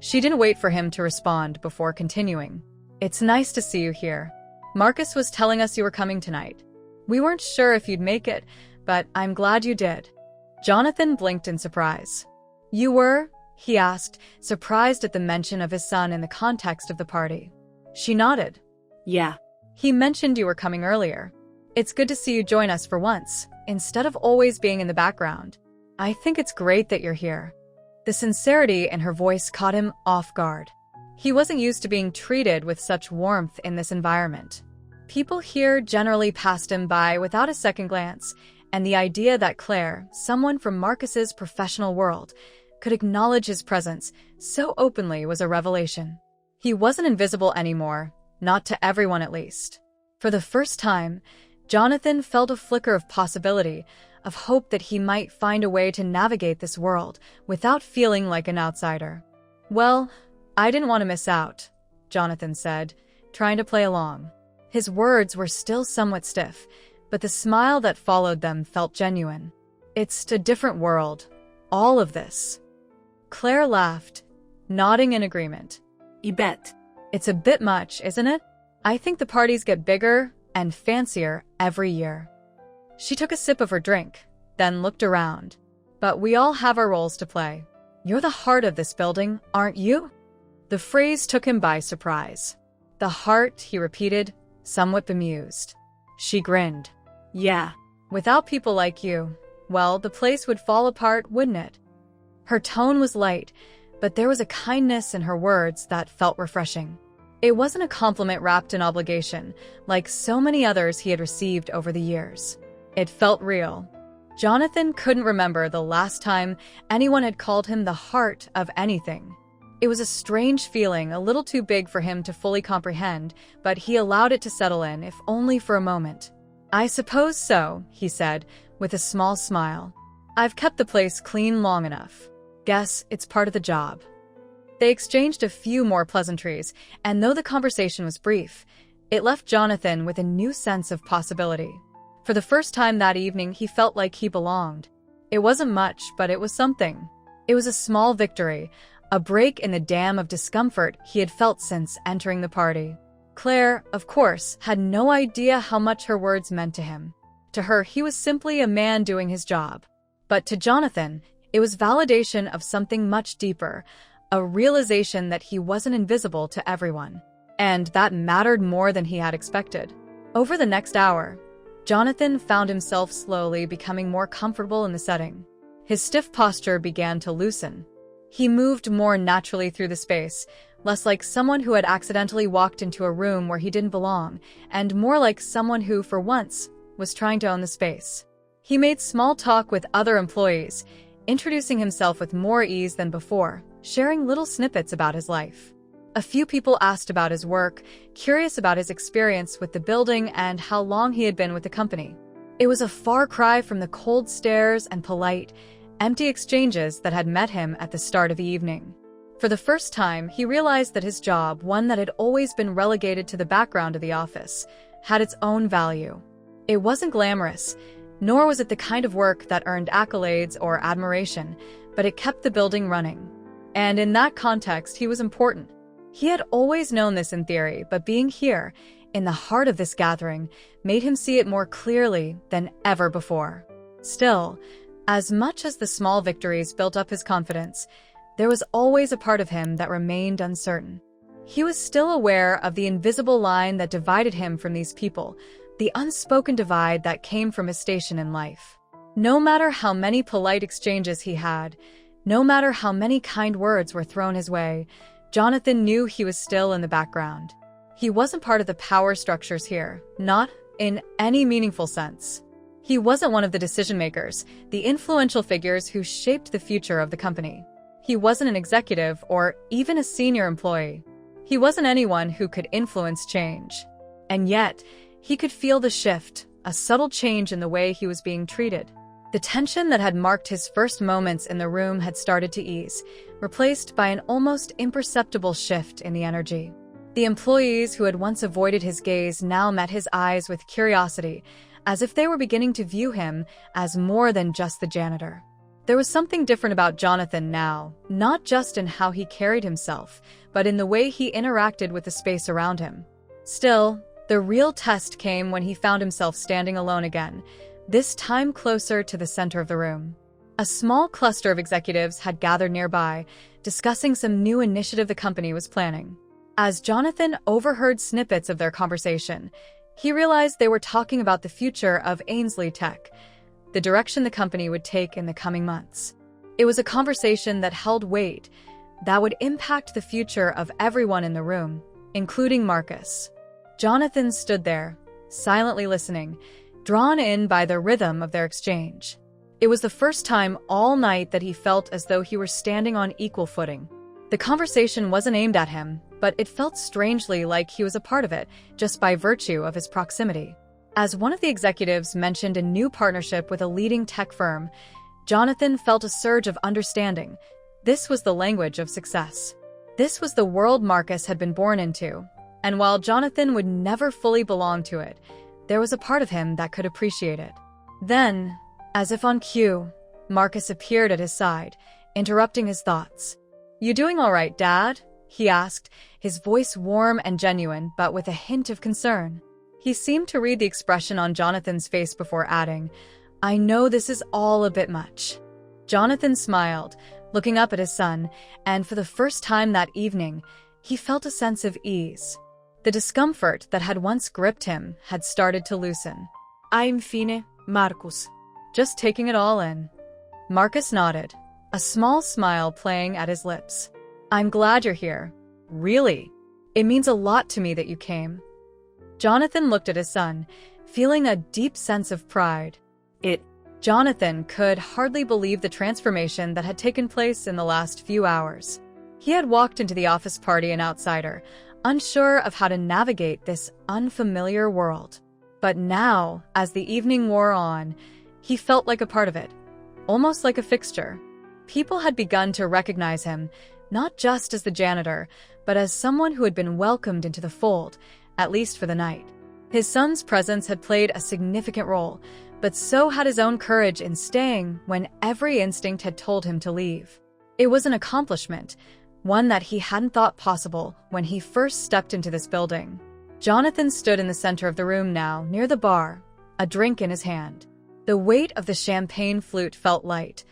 She didn't wait for him to respond before continuing. "It's nice to see you here. Marcus was telling us you were coming tonight. We weren't sure if you'd make it, but I'm glad you did." Jonathan blinked in surprise. "You were?" he asked, surprised at the mention of his son in the context of the party. She nodded. "Yeah. "He mentioned you were coming earlier. It's good to see you join us for once, instead of always being in the background. I think it's great that you're here." The sincerity in her voice caught him off guard. He wasn't used to being treated with such warmth in this environment. People here generally passed him by without a second glance, and the idea that Claire, someone from Marcus's professional world, could acknowledge his presence so openly was a revelation. He wasn't invisible anymore, not to everyone at least. For the first time, Jonathan felt a flicker of possibility, of hope that he might find a way to navigate this world without feeling like an outsider. "Well, I didn't want to miss out," Jonathan said, trying to play along. His words were still somewhat stiff, but the smile that followed them felt genuine. "It's a different world, all of this." Claire laughed, nodding in agreement. You bet. "It's a bit much, isn't it? I think the parties get bigger and fancier every year." She took a sip of her drink, then looked around. "But we all have our roles to play. You're the heart of this building, aren't you?" The phrase took him by surprise. "The heart," he repeated, somewhat bemused. She grinned. "Yeah. "Without people like you, well, the place would fall apart, wouldn't it?" Her tone was light, but there was a kindness in her words that felt refreshing. It wasn't a compliment wrapped in obligation, like so many others he had received over the years. It felt real. Jonathan couldn't remember the last time anyone had called him the heart of anything. It was a strange feeling, a little too big for him to fully comprehend, but he allowed it to settle in, if only for a moment. "I suppose so," he said, with a small smile. "I've kept the place clean long enough. Guess it's part of the job." They exchanged a few more pleasantries, and though the conversation was brief, it left Jonathan with a new sense of possibility. For the first time that evening, he felt like he belonged. It wasn't much, but it was something. It was a small victory, a break in the dam of discomfort he had felt since entering the party. Claire, of course, had no idea how much her words meant to him. To her, he was simply a man doing his job. But to Jonathan, it was validation of something much deeper, a realization that he wasn't invisible to everyone. And that mattered more than he had expected. Over the next hour, Jonathan found himself slowly becoming more comfortable in the setting. His stiff posture began to loosen. He moved more naturally through the space, less like someone who had accidentally walked into a room where he didn't belong, and more like someone who, for once, was trying to own the space. He made small talk with other employees, introducing himself with more ease than before, sharing little snippets about his life. A few people asked about his work, curious about his experience with the building and how long he had been with the company. It was a far cry from the cold stares and polite, empty exchanges that had met him at the start of the evening. For the first time, he realized that his job, one that had always been relegated to the background of the office, had its own value. It wasn't glamorous, nor was it the kind of work that earned accolades or admiration, but it kept the building running. And in that context, he was important. He had always known this in theory, but being here, in the heart of this gathering, made him see it more clearly than ever before. Still, as much as the small victories built up his confidence, there was always a part of him that remained uncertain. He was still aware of the invisible line that divided him from these people, the unspoken divide that came from his station in life. No matter how many polite exchanges he had, no matter how many kind words were thrown his way, Jonathan knew he was still in the background. He wasn't part of the power structures here, not in any meaningful sense. He wasn't one of the decision-makers, the influential figures who shaped the future of the company. He wasn't an executive or even a senior employee. He wasn't anyone who could influence change. And yet, he could feel the shift, a subtle change in the way he was being treated. The tension that had marked his first moments in the room had started to ease, replaced by an almost imperceptible shift in the energy. The employees who had once avoided his gaze now met his eyes with curiosity, as if they were beginning to view him as more than just the janitor. There was something different about Jonathan now, not just in how he carried himself, but in the way he interacted with the space around him. Still, the real test came when he found himself standing alone again, this time closer to the center of the room. A small cluster of executives had gathered nearby, discussing some new initiative the company was planning. As Jonathan overheard snippets of their conversation, he realized they were talking about the future of Ainsley Tech, the direction the company would take in the coming months. It was a conversation that held weight, that would impact the future of everyone in the room, including Marcus. Jonathan stood there, silently listening, drawn in by the rhythm of their exchange. It was the first time all night that he felt as though he were standing on equal footing. The conversation wasn't aimed at him, but it felt strangely like he was a part of it, just by virtue of his proximity. As one of the executives mentioned a new partnership with a leading tech firm, Jonathan felt a surge of understanding. This was the language of success. This was the world Marcus had been born into, and while Jonathan would never fully belong to it, there was a part of him that could appreciate it. Then, as if on cue, Marcus appeared at his side, interrupting his thoughts. "You doing all right, Dad?" he asked, his voice warm and genuine, but with a hint of concern. He seemed to read the expression on Jonathan's face before adding, "I know this is all a bit much." Jonathan smiled, looking up at his son, and for the first time that evening, he felt a sense of ease. The discomfort that had once gripped him had started to loosen. "I'm fine, Marcus." Just taking it all in. Marcus nodded, a small smile playing at his lips. "I'm glad you're here. Really. It means a lot to me that you came." Jonathan looked at his son, feeling a deep sense of pride. Jonathan could hardly believe the transformation that had taken place in the last few hours. He had walked into the office party an outsider, unsure of how to navigate this unfamiliar world. But now, as the evening wore on, he felt like a part of it, almost like a fixture. People had begun to recognize him, not just as the janitor, but as someone who had been welcomed into the fold, at least for the night. His son's presence had played a significant role, but so had his own courage in staying when every instinct had told him to leave. It was an accomplishment, one that he hadn't thought possible when he first stepped into this building. Jonathan stood in the center of the room now, near the bar, a drink in his hand. The weight of the champagne flute felt light,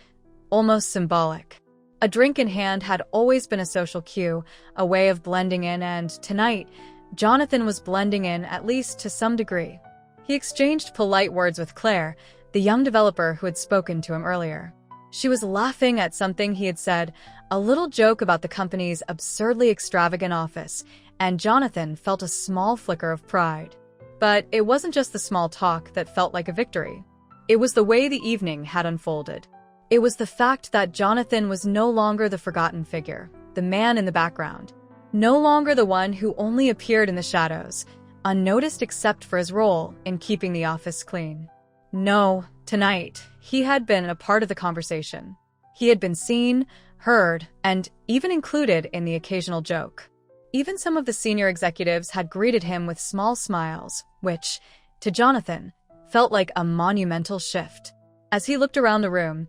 almost symbolic. A drink in hand had always been a social cue, a way of blending in, and tonight, Jonathan was blending in, at least to some degree. He exchanged polite words with Claire, the young developer who had spoken to him earlier. She was laughing at something he had said, a little joke about the company's absurdly extravagant office, and Jonathan felt a small flicker of pride. But it wasn't just the small talk that felt like a victory. It was the way the evening had unfolded. It was the fact that Jonathan was no longer the forgotten figure, the man in the background. No longer the one who only appeared in the shadows, unnoticed except for his role in keeping the office clean. No, tonight, he had been a part of the conversation. He had been seen, heard, and even included in the occasional joke. Even some of the senior executives had greeted him with small smiles, which, to Jonathan, felt like a monumental shift. As he looked around the room,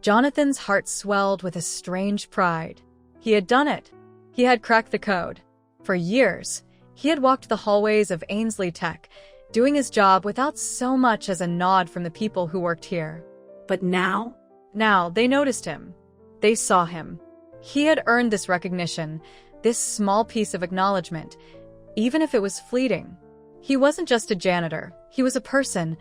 Jonathan's heart swelled with a strange pride. He had done it. He had cracked the code. For years, he had walked the hallways of Ainsley Tech, doing his job without so much as a nod from the people who worked here. But now they noticed him. They saw him. He had earned this recognition, this small piece of acknowledgement, even if it was fleeting. He wasn't just a janitor, he was a person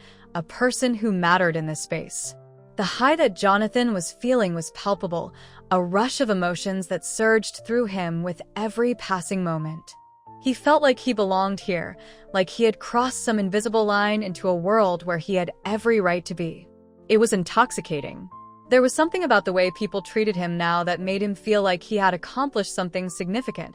who mattered in this space. The high that Jonathan was feeling was palpable, a rush of emotions that surged through him with every passing moment. He felt like he belonged here, like he had crossed some invisible line into a world where he had every right to be. It was intoxicating. There was something about the way people treated him now that made him feel like he had accomplished something significant,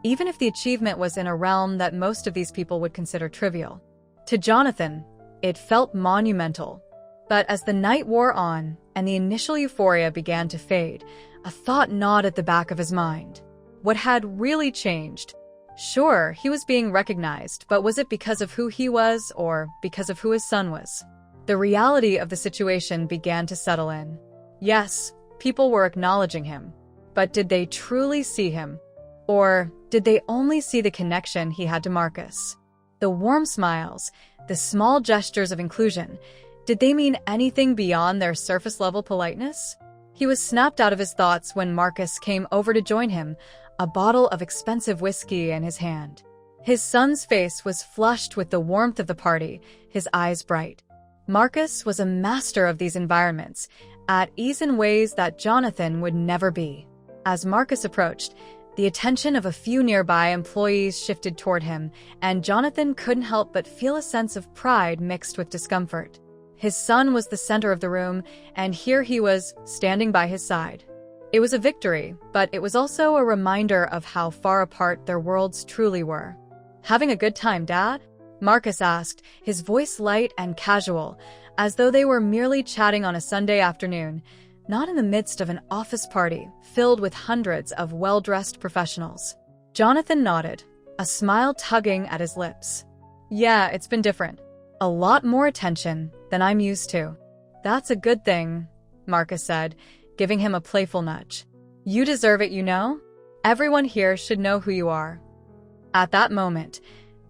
even if the achievement was in a realm that most of these people would consider trivial. To Jonathan, it felt monumental. But as the night wore on and the initial euphoria began to fade, a thought gnawed at the back of his mind. What had really changed? Sure, he was being recognized, but was it because of who he was or because of who his son was? The reality of the situation began to settle in. Yes, people were acknowledging him, but did they truly see him? Or did they only see the connection he had to Marcus? The warm smiles, the small gestures of inclusion, did they mean anything beyond their surface-level politeness? He was snapped out of his thoughts when Marcus came over to join him, a bottle of expensive whiskey in his hand. His son's face was flushed with the warmth of the party, his eyes bright. Marcus was a master of these environments, at ease in ways that Jonathan would never be. As Marcus approached, the attention of a few nearby employees shifted toward him, and Jonathan couldn't help but feel a sense of pride mixed with discomfort. His son was the center of the room, and here he was, standing by his side. It was a victory, but it was also a reminder of how far apart their worlds truly were. "Having a good time, Dad?" Marcus asked, his voice light and casual, as though they were merely chatting on a Sunday afternoon, not in the midst of an office party filled with hundreds of well-dressed professionals. Jonathan nodded, a smile tugging at his lips. "Yeah, it's been different. A lot more attention than I'm used to." "That's a good thing," Marcus said, giving him a playful nudge. "You deserve it, you know? Everyone here should know who you are." At that moment,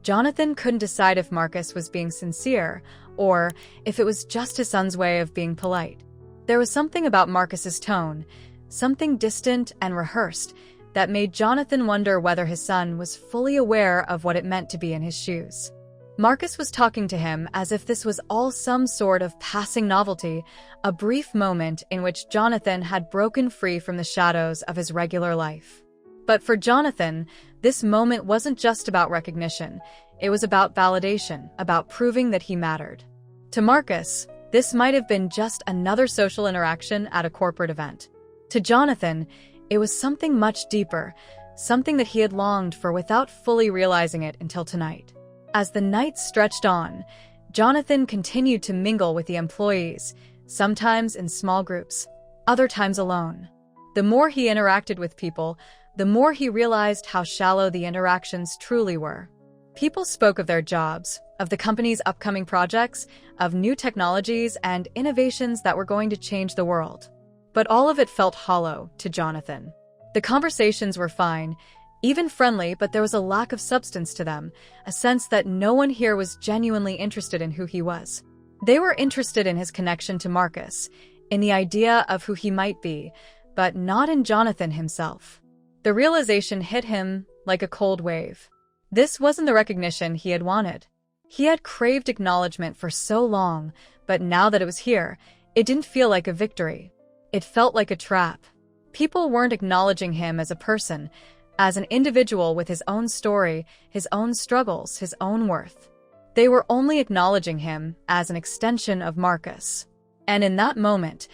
Jonathan couldn't decide if Marcus was being sincere or if it was just his son's way of being polite. There was something about Marcus's tone, something distant and rehearsed, that made Jonathan wonder whether his son was fully aware of what it meant to be in his shoes. Marcus was talking to him as if this was all some sort of passing novelty, a brief moment in which Jonathan had broken free from the shadows of his regular life. But for Jonathan, this moment wasn't just about recognition. It was about validation, about proving that he mattered. To Marcus, this might have been just another social interaction at a corporate event. To Jonathan, it was something much deeper, something that he had longed for without fully realizing it until tonight. As the night stretched on, Jonathan continued to mingle with the employees, sometimes in small groups, other times alone. The more he interacted with people, the more he realized how shallow the interactions truly were. People spoke of their jobs, of the company's upcoming projects, of new technologies and innovations that were going to change the world. But all of it felt hollow to Jonathan. The conversations were fine, even friendly, but there was a lack of substance to them, a sense that no one here was genuinely interested in who he was. They were interested in his connection to Marcus, in the idea of who he might be, but not in Jonathan himself. The realization hit him like a cold wave. This wasn't the recognition he had wanted. He had craved acknowledgement for so long, but now that it was here, it didn't feel like a victory. It felt like a trap. People weren't acknowledging him as a person, as an individual with his own story, his own struggles, his own worth. They were only acknowledging him as an extension of Marcus. And in that moment,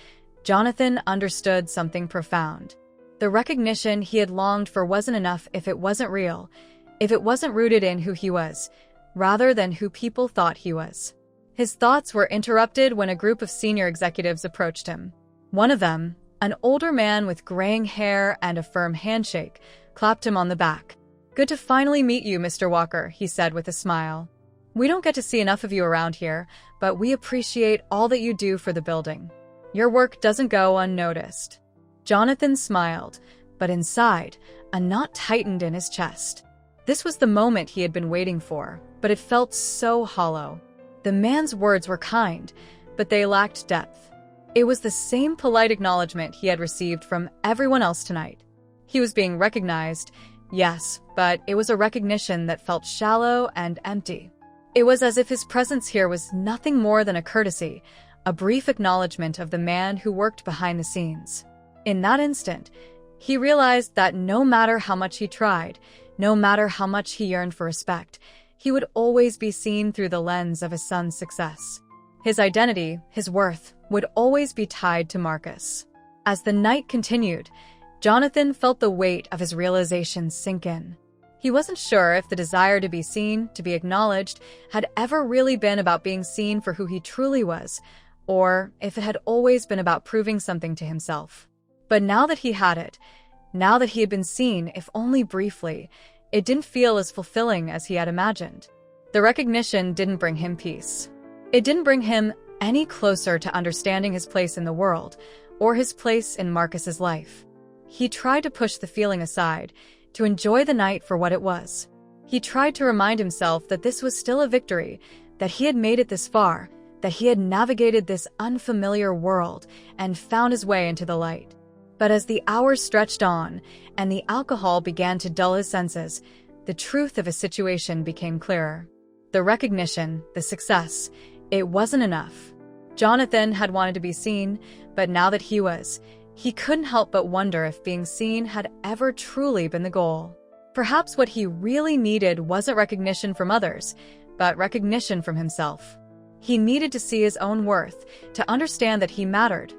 Jonathan understood something profound. The recognition he had longed for wasn't enough if it wasn't real, if it wasn't rooted in who he was, rather than who people thought he was. His thoughts were interrupted when a group of senior executives approached him. One of them, an older man with graying hair and a firm handshake, clapped him on the back. "Good to finally meet you, Mr. Walker," he said with a smile. "We don't get to see enough of you around here, but we appreciate all that you do for the building. Your work doesn't go unnoticed." Jonathan smiled, but inside, a knot tightened in his chest. This was the moment he had been waiting for, but it felt so hollow. The man's words were kind, but they lacked depth. It was the same polite acknowledgement he had received from everyone else tonight. He was being recognized, Yes, but it was a recognition that felt shallow and empty. It was as if his presence here was nothing more than a courtesy, a brief acknowledgement of the man who worked behind the scenes. In that instant, he realized that no matter how much he tried, no matter how much he yearned for respect, he would always be seen through the lens of his son's success. His identity, his worth, would always be tied to Marcus. As the night continued, Jonathan felt the weight of his realization sink in. He wasn't sure if the desire to be seen, to be acknowledged, had ever really been about being seen for who he truly was, or if it had always been about proving something to himself. But now that he had it, now that he had been seen, if only briefly, it didn't feel as fulfilling as he had imagined. The recognition didn't bring him peace. It didn't bring him any closer to understanding his place in the world, or his place in Marcus's life. He tried to push the feeling aside, to enjoy the night for what it was. He tried to remind himself that this was still a victory, that he had made it this far, that he had navigated this unfamiliar world and found his way into the light. But as the hours stretched on and the alcohol began to dull his senses, the truth of his situation became clearer. The recognition, the success, it wasn't enough. Jonathan had wanted to be seen, but now that he couldn't help but wonder if being seen had ever truly been the goal. Perhaps what he really needed wasn't recognition from others, but recognition from himself. He needed to see his own worth, to understand that he mattered,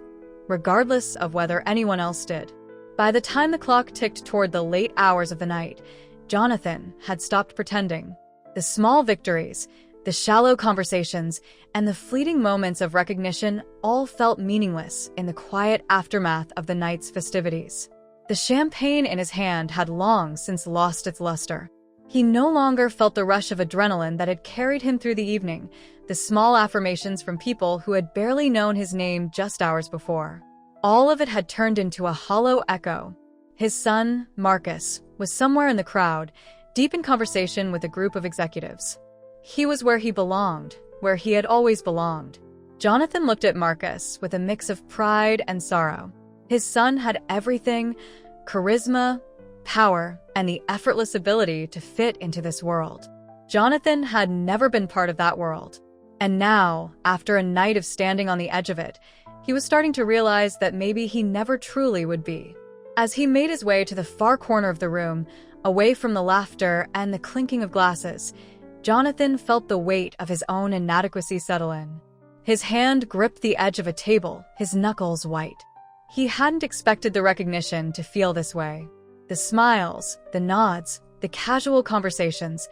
regardless of whether anyone else did. By the time the clock ticked toward the late hours of the night, Jonathan had stopped pretending. The small victories, the shallow conversations, and the fleeting moments of recognition all felt meaningless in the quiet aftermath of the night's festivities. The champagne in his hand had long since lost its luster. He no longer felt the rush of adrenaline that had carried him through the evening, the small affirmations from people who had barely known his name just hours before. All of it had turned into a hollow echo. His son, Marcus, was somewhere in the crowd, deep in conversation with a group of executives. He was where he belonged, where he had always belonged. Jonathan looked at Marcus with a mix of pride and sorrow. His son had everything: charisma, power, and the effortless ability to fit into this world. Jonathan had never been part of that world. And now, after a night of standing on the edge of it, he was starting to realize that maybe he never truly would be. As he made his way to the far corner of the room, away from the laughter and the clinking of glasses, Jonathan felt the weight of his own inadequacy settle in. His hand gripped the edge of a table, his knuckles white. He hadn't expected the recognition to feel this way. The smiles, the nods, the casual conversations,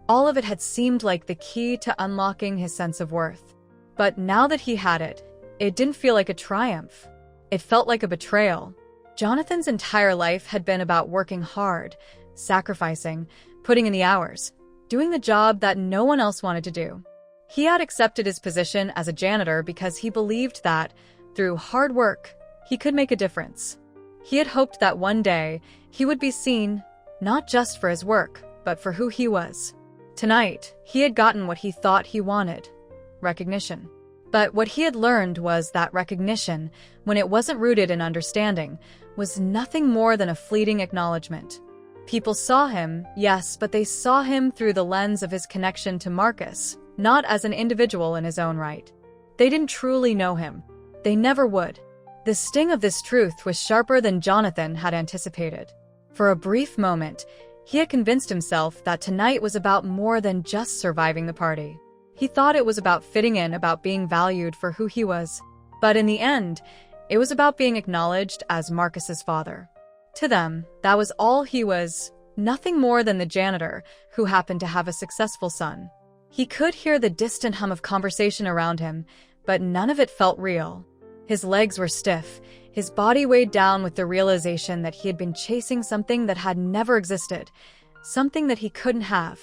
all of it had seemed like the key to unlocking his sense of worth. But now that he had it, it didn't feel like a triumph. It felt like a betrayal. Jonathan's entire life had been about working hard, sacrificing, putting in the hours, doing the job that no one else wanted to do. He had accepted his position as a janitor because he believed that, through hard work, he could make a difference. He had hoped that one day he would be seen, not just for his work, but for who he was. Tonight, he had gotten what he thought he wanted: recognition. But what he had learned was that recognition, when it wasn't rooted in understanding, was nothing more than a fleeting acknowledgement. People saw him, yes, but they saw him through the lens of his connection to Marcus, not as an individual in his own right. They didn't truly know him. They never would. The sting of this truth was sharper than Jonathan had anticipated. For a brief moment, he had convinced himself that tonight was about more than just surviving the party. He thought it was about fitting in, about being valued for who he was. But in the end, it was about being acknowledged as Marcus's father. To them, that was all he was, nothing more than the janitor who happened to have a successful son. He could hear the distant hum of conversation around him, but none of it felt real. His legs were stiff, his body weighed down with the realization that he had been chasing something that had never existed, something that he couldn't have,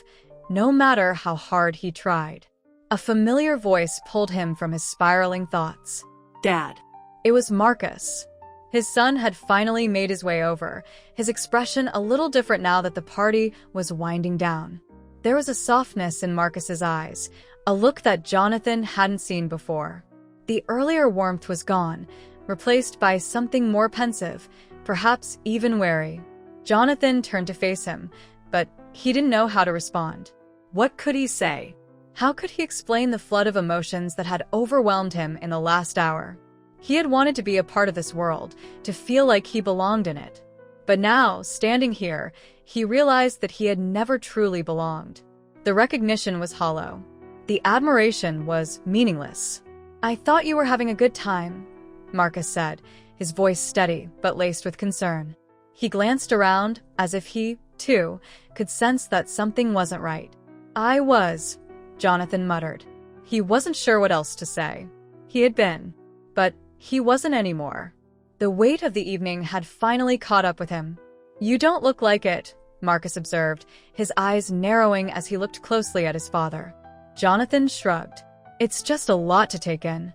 no matter how hard he tried. A familiar voice pulled him from his spiraling thoughts. Dad. It was Marcus. His son had finally made his way over, his expression a little different now that the party was winding down. There was a softness in Marcus's eyes, a look that Jonathan hadn't seen before. The earlier warmth was gone, replaced by something more pensive, perhaps even wary. Jonathan turned to face him, but he didn't know how to respond. What could he say? How could he explain the flood of emotions that had overwhelmed him in the last hour? He had wanted to be a part of this world, to feel like he belonged in it. But now, standing here, he realized that he had never truly belonged. The recognition was hollow. The admiration was meaningless. "I thought you were having a good time," Marcus said, his voice steady but laced with concern. He glanced around as if he, too, could sense that something wasn't right. "I was," Jonathan muttered. He wasn't sure what else to say. He had been, but he wasn't anymore. The weight of the evening had finally caught up with him. "You don't look like it," Marcus observed, his eyes narrowing as he looked closely at his father. Jonathan shrugged. "It's just a lot to take in."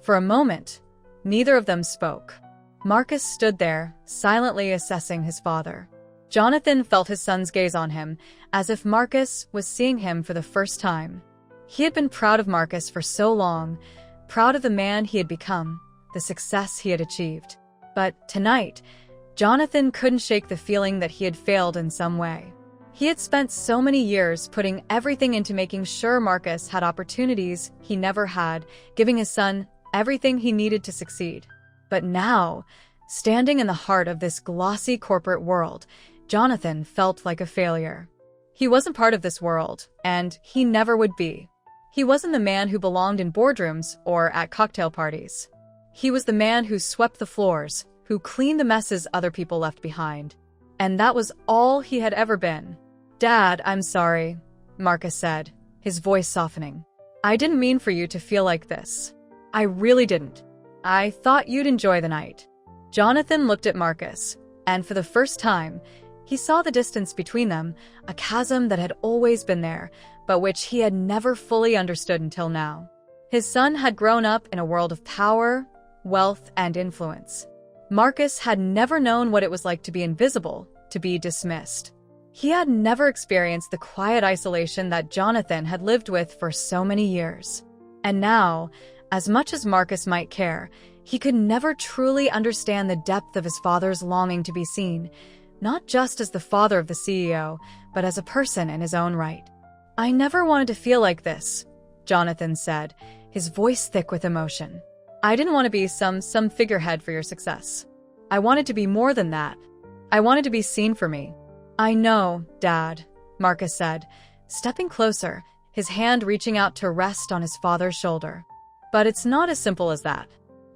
For a moment, neither of them spoke. Marcus stood there, silently assessing his father. Jonathan felt his son's gaze on him, as if Marcus was seeing him for the first time. He had been proud of Marcus for so long, proud of the man he had become, the success he had achieved. But tonight, Jonathan couldn't shake the feeling that he had failed in some way. He had spent so many years putting everything into making sure Marcus had opportunities he never had, giving his son everything he needed to succeed. But now, standing in the heart of this glossy corporate world, Jonathan felt like a failure. He wasn't part of this world, and he never would be. He wasn't the man who belonged in boardrooms or at cocktail parties. He was the man who swept the floors, who cleaned the messes other people left behind. And that was all he had ever been. "Dad, I'm sorry," Marcus said, his voice softening. "I didn't mean for you to feel like this. I really didn't. I thought you'd enjoy the night." Jonathan looked at Marcus, and for the first time, he saw the distance between them, a chasm that had always been there, but which he had never fully understood until now. His son had grown up in a world of power, wealth, and influence. Marcus had never known what it was like to be invisible, to be dismissed. He had never experienced the quiet isolation that Jonathan had lived with for so many years. And now, as much as Marcus might care, he could never truly understand the depth of his father's longing to be seen, not just as the father of the CEO, but as a person in his own right. "I never wanted to feel like this," Jonathan said, his voice thick with emotion. "I didn't want to be some figurehead for your success. I wanted to be more than that. I wanted to be seen for me." "I know, Dad," Marcus said, stepping closer, his hand reaching out to rest on his father's shoulder. "But it's not as simple as that.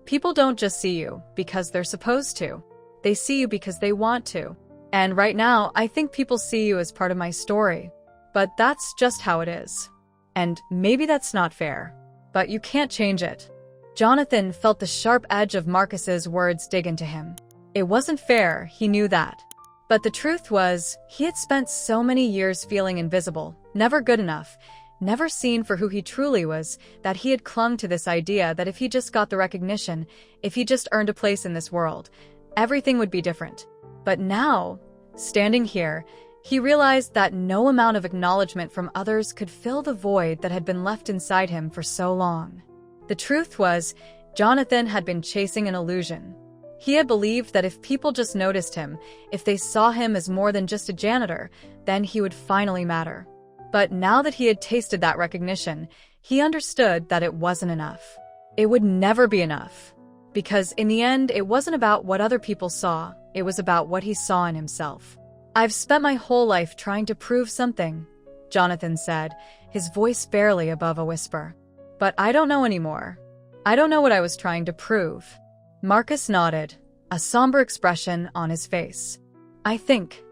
People don't just see you because they're supposed to. They see you because they want to. And right now, I think people see you as part of my story. But that's just how it is. And maybe that's not fair. But you can't change it." Jonathan felt the sharp edge of Marcus's words dig into him. It wasn't fair, he knew that. But the truth was, he had spent so many years feeling invisible, never good enough, never seen for who he truly was, that he had clung to this idea that if he just got the recognition, if he just earned a place in this world, everything would be different. But now, standing here, he realized that no amount of acknowledgement from others could fill the void that had been left inside him for so long. The truth was, Jonathan had been chasing an illusion. He had believed that if people just noticed him, if they saw him as more than just a janitor, then he would finally matter. But now that he had tasted that recognition, he understood that it wasn't enough. It would never be enough. Because in the end, it wasn't about what other people saw, it was about what he saw in himself. "I've spent my whole life trying to prove something," Jonathan said, his voice barely above a whisper. "But I don't know anymore. I don't know what I was trying to prove." Marcus nodded, a somber expression on his face. I think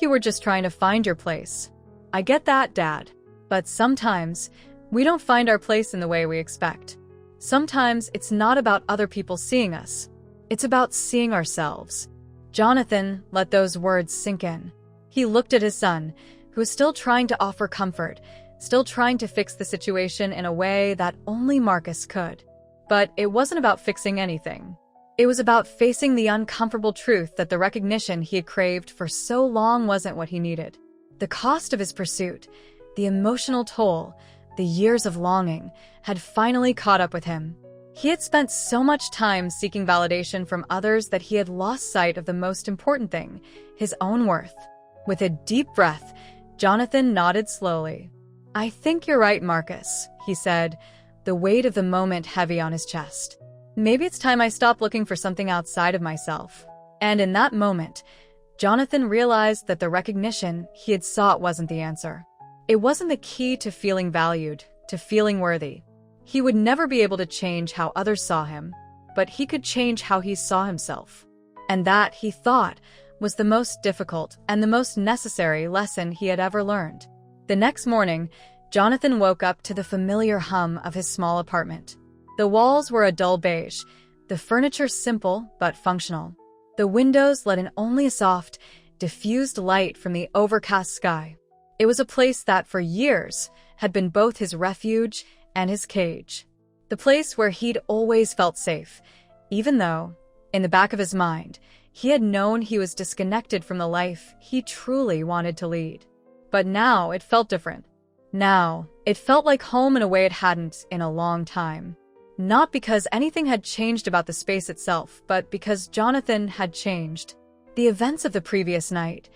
you were just trying to find your place. I get that, Dad. But sometimes, we don't find our place in the way we expect. Sometimes it's not about other people seeing us. It's about seeing ourselves." Jonathan let those words sink in. He looked at his son, who was still trying to offer comfort, still trying to fix the situation in a way that only Marcus could. But it wasn't about fixing anything. It was about facing the uncomfortable truth that the recognition he had craved for so long wasn't what he needed. The cost of his pursuit, the emotional toll, the years of longing, had finally caught up with him. He had spent so much time seeking validation from others that he had lost sight of the most important thing, his own worth. With a deep breath, Jonathan nodded slowly. "I think you're right, Marcus," he said, the weight of the moment heavy on his chest. "Maybe it's time I stop looking for something outside of myself." And in that moment, Jonathan realized that the recognition he had sought wasn't the answer. It wasn't the key to feeling valued, to feeling worthy. He would never be able to change how others saw him, but he could change how he saw himself. And that, he thought, was the most difficult and the most necessary lesson he had ever learned. The next morning, Jonathan woke up to the familiar hum of his small apartment. The walls were a dull beige, the furniture simple but functional. The windows let in only a soft, diffused light from the overcast sky. It was a place that, for years, had been both his refuge and his cage. The place where he'd always felt safe, even though, in the back of his mind, he had known he was disconnected from the life he truly wanted to lead. But now it felt different. Now, it felt like home in a way it hadn't in a long time. Not because anything had changed about the space itself, but because Jonathan had changed. The events of the previous night,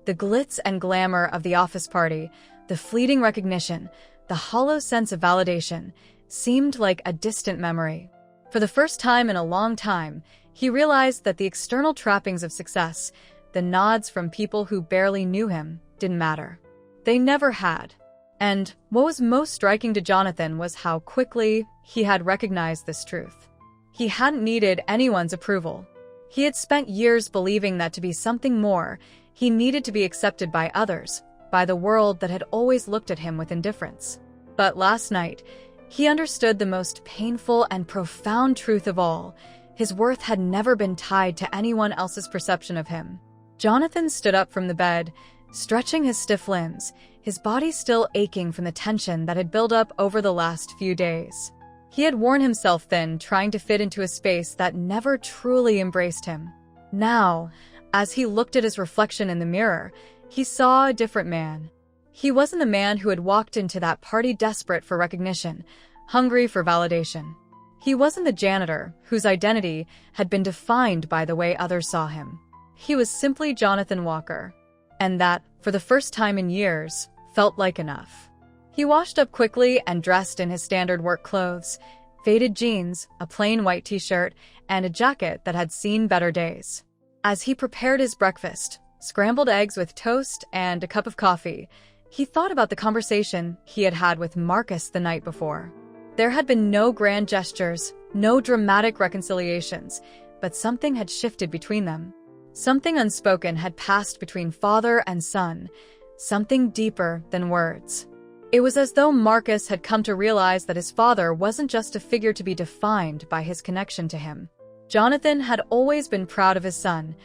the glitz and glamour of the office party, the fleeting recognition, the hollow sense of validation, seemed like a distant memory. For the first time in a long time, he realized that the external trappings of success, the nods from people who barely knew him, didn't matter. They never had. And what was most striking to Jonathan was how quickly he had recognized this truth. He hadn't needed anyone's approval. He had spent years believing that to be something more, he needed to be accepted by others, by the world that had always looked at him with indifference. But last night, he understood the most painful and profound truth of all. His worth had never been tied to anyone else's perception of him. Jonathan stood up from the bed, stretching his stiff limbs, his body still aching from the tension that had built up over the last few days. He had worn himself thin, trying to fit into a space that never truly embraced him. Now, as he looked at his reflection in the mirror, he saw a different man. He wasn't the man who had walked into that party desperate for recognition, hungry for validation. He wasn't the janitor whose identity had been defined by the way others saw him. He was simply Jonathan Walker. And that, for the first time in years, felt like enough. He washed up quickly and dressed in his standard work clothes, faded jeans, a plain white t-shirt, and a jacket that had seen better days. As he prepared his breakfast, scrambled eggs with toast and a cup of coffee, he thought about the conversation he had had with Marcus the night before. There had been no grand gestures, no dramatic reconciliations, but something had shifted between them. Something unspoken had passed between father and son, something deeper than words. It was as though Marcus had come to realize that his father wasn't just a figure to be defined by his connection to him. Jonathan had always been proud of his son,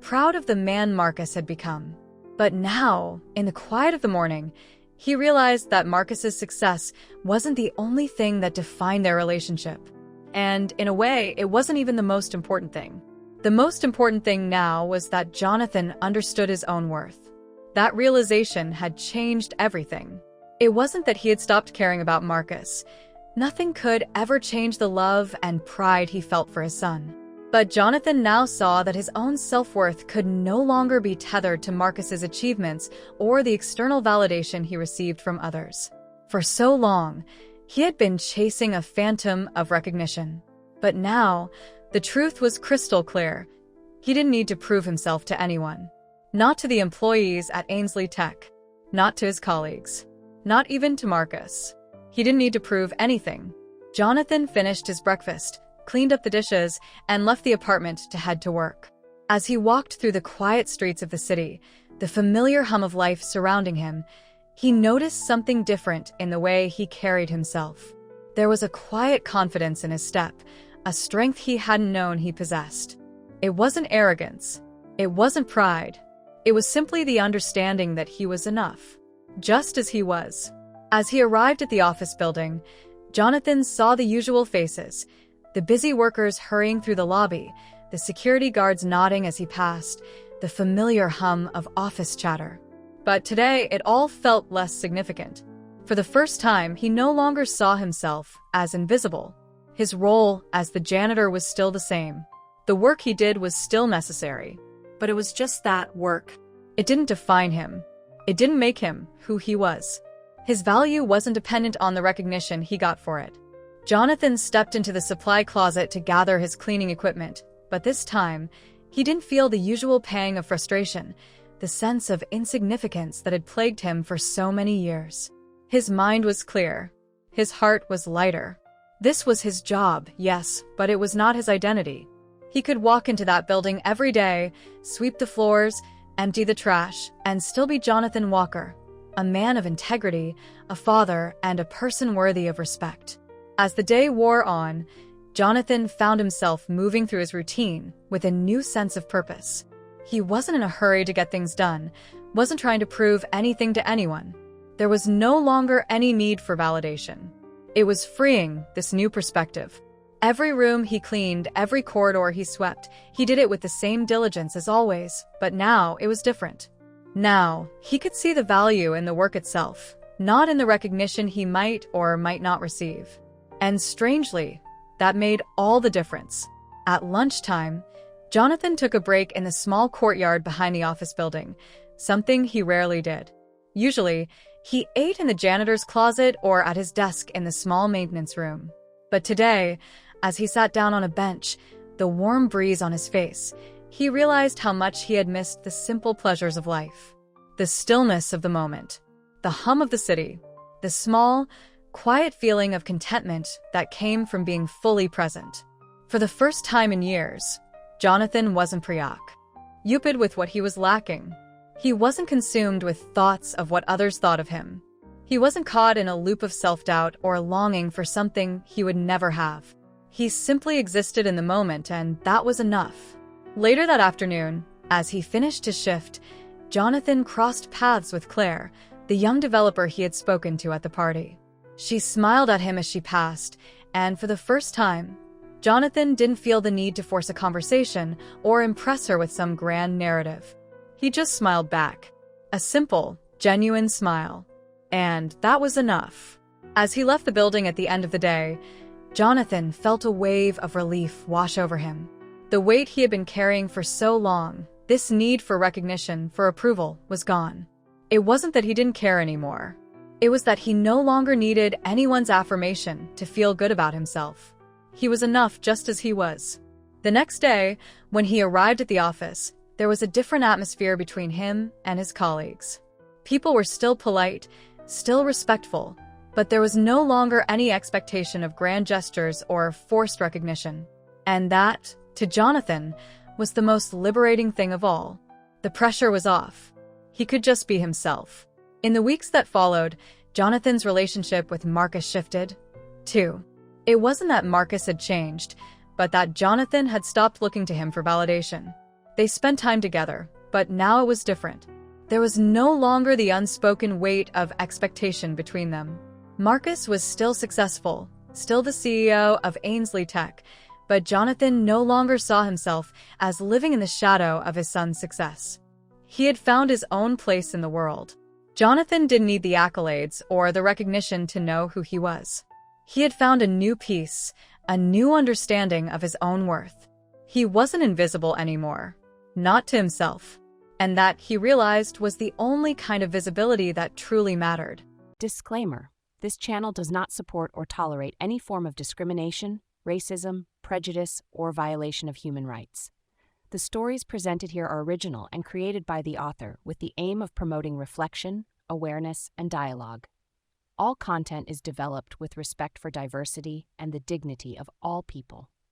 proud of the man Marcus had become. But now, in the quiet of the morning, he realized that Marcus's success wasn't the only thing that defined their relationship. And, in a way, it wasn't even the most important thing. The most important thing now was that Jonathan understood his own worth. That realization had changed everything. It wasn't that he had stopped caring about Marcus. Nothing could ever change the love and pride he felt for his son. But Jonathan now saw that his own self-worth could no longer be tethered to Marcus's achievements or the external validation he received from others. For so long, he had been chasing a phantom of recognition. But now, the truth was crystal clear. He didn't need to prove himself to anyone. Not to the employees at Ainsley Tech. Not to his colleagues. Not even to Marcus. He didn't need to prove anything. Jonathan finished his breakfast, cleaned up the dishes, and left the apartment to head to work. As he walked through the quiet streets of the city, the familiar hum of life surrounding him, he noticed something different in the way he carried himself. There was a quiet confidence in his step, a strength he hadn't known he possessed. It wasn't arrogance. It wasn't pride. It was simply the understanding that he was enough, just as he was. As he arrived at the office building, Jonathan saw the usual faces, the busy workers hurrying through the lobby, the security guards nodding as he passed, the familiar hum of office chatter. But today, it all felt less significant. For the first time, he no longer saw himself as invisible. His role as the janitor was still the same. The work he did was still necessary. But it was just that work. It didn't define him. It didn't make him who he was. His value wasn't dependent on the recognition he got for it. Jonathan stepped into the supply closet to gather his cleaning equipment, but this time, he didn't feel the usual pang of frustration, the sense of insignificance that had plagued him for so many years. His mind was clear. His heart was lighter. This was his job, yes, but it was not his identity. He could walk into that building every day, sweep the floors, empty the trash, and still be Jonathan Walker, a man of integrity, a father, and a person worthy of respect. As the day wore on, Jonathan found himself moving through his routine with a new sense of purpose. He wasn't in a hurry to get things done, wasn't trying to prove anything to anyone. There was no longer any need for validation. It was freeing, this new perspective. Every room he cleaned, every corridor he swept, he did it with the same diligence as always, but now it was different. Now, he could see the value in the work itself, not in the recognition he might or might not receive. And strangely, that made all the difference. At lunchtime, Jonathan took a break in the small courtyard behind the office building, something he rarely did. Usually, he ate in the janitor's closet or at his desk in the small maintenance room. But today, as he sat down on a bench, the warm breeze on his face, he realized how much he had missed the simple pleasures of life. The stillness of the moment, the hum of the city, the small, quiet feeling of contentment that came from being fully present. For the first time in years, Jonathan wasn't preoccupied with what he was lacking. He wasn't consumed with thoughts of what others thought of him. He wasn't caught in a loop of self-doubt or longing for something he would never have. He simply existed in the moment, and that was enough. Later that afternoon, as he finished his shift, Jonathan crossed paths with Claire, the young developer he had spoken to at the party. She smiled at him as she passed, and for the first time, Jonathan didn't feel the need to force a conversation or impress her with some grand narrative. He just smiled back. A simple, genuine smile. And that was enough. As he left the building at the end of the day, Jonathan felt a wave of relief wash over him. The weight he had been carrying for so long, this need for recognition, for approval, was gone. It wasn't that he didn't care anymore. It was that he no longer needed anyone's affirmation to feel good about himself. He was enough just as he was. The next day, when he arrived at the office, there was a different atmosphere between him and his colleagues. People were still polite, still respectful, but there was no longer any expectation of grand gestures or forced recognition. And that, to Jonathan, was the most liberating thing of all. The pressure was off. He could just be himself. In the weeks that followed, Jonathan's relationship with Marcus shifted, too. It wasn't that Marcus had changed, but that Jonathan had stopped looking to him for validation. They spent time together, but now it was different. There was no longer the unspoken weight of expectation between them. Marcus was still successful, still the CEO of Ainsley Tech, but Jonathan no longer saw himself as living in the shadow of his son's success. He had found his own place in the world. Jonathan didn't need the accolades or the recognition to know who he was. He had found a new peace, a new understanding of his own worth. He wasn't invisible anymore, not to himself, and that, he realized, was the only kind of visibility that truly mattered. Disclaimer: this channel does not support or tolerate any form of discrimination, racism, prejudice, or violation of human rights. The stories presented here are original and created by the author with the aim of promoting reflection, awareness, and dialogue. All content is developed with respect for diversity and the dignity of all people.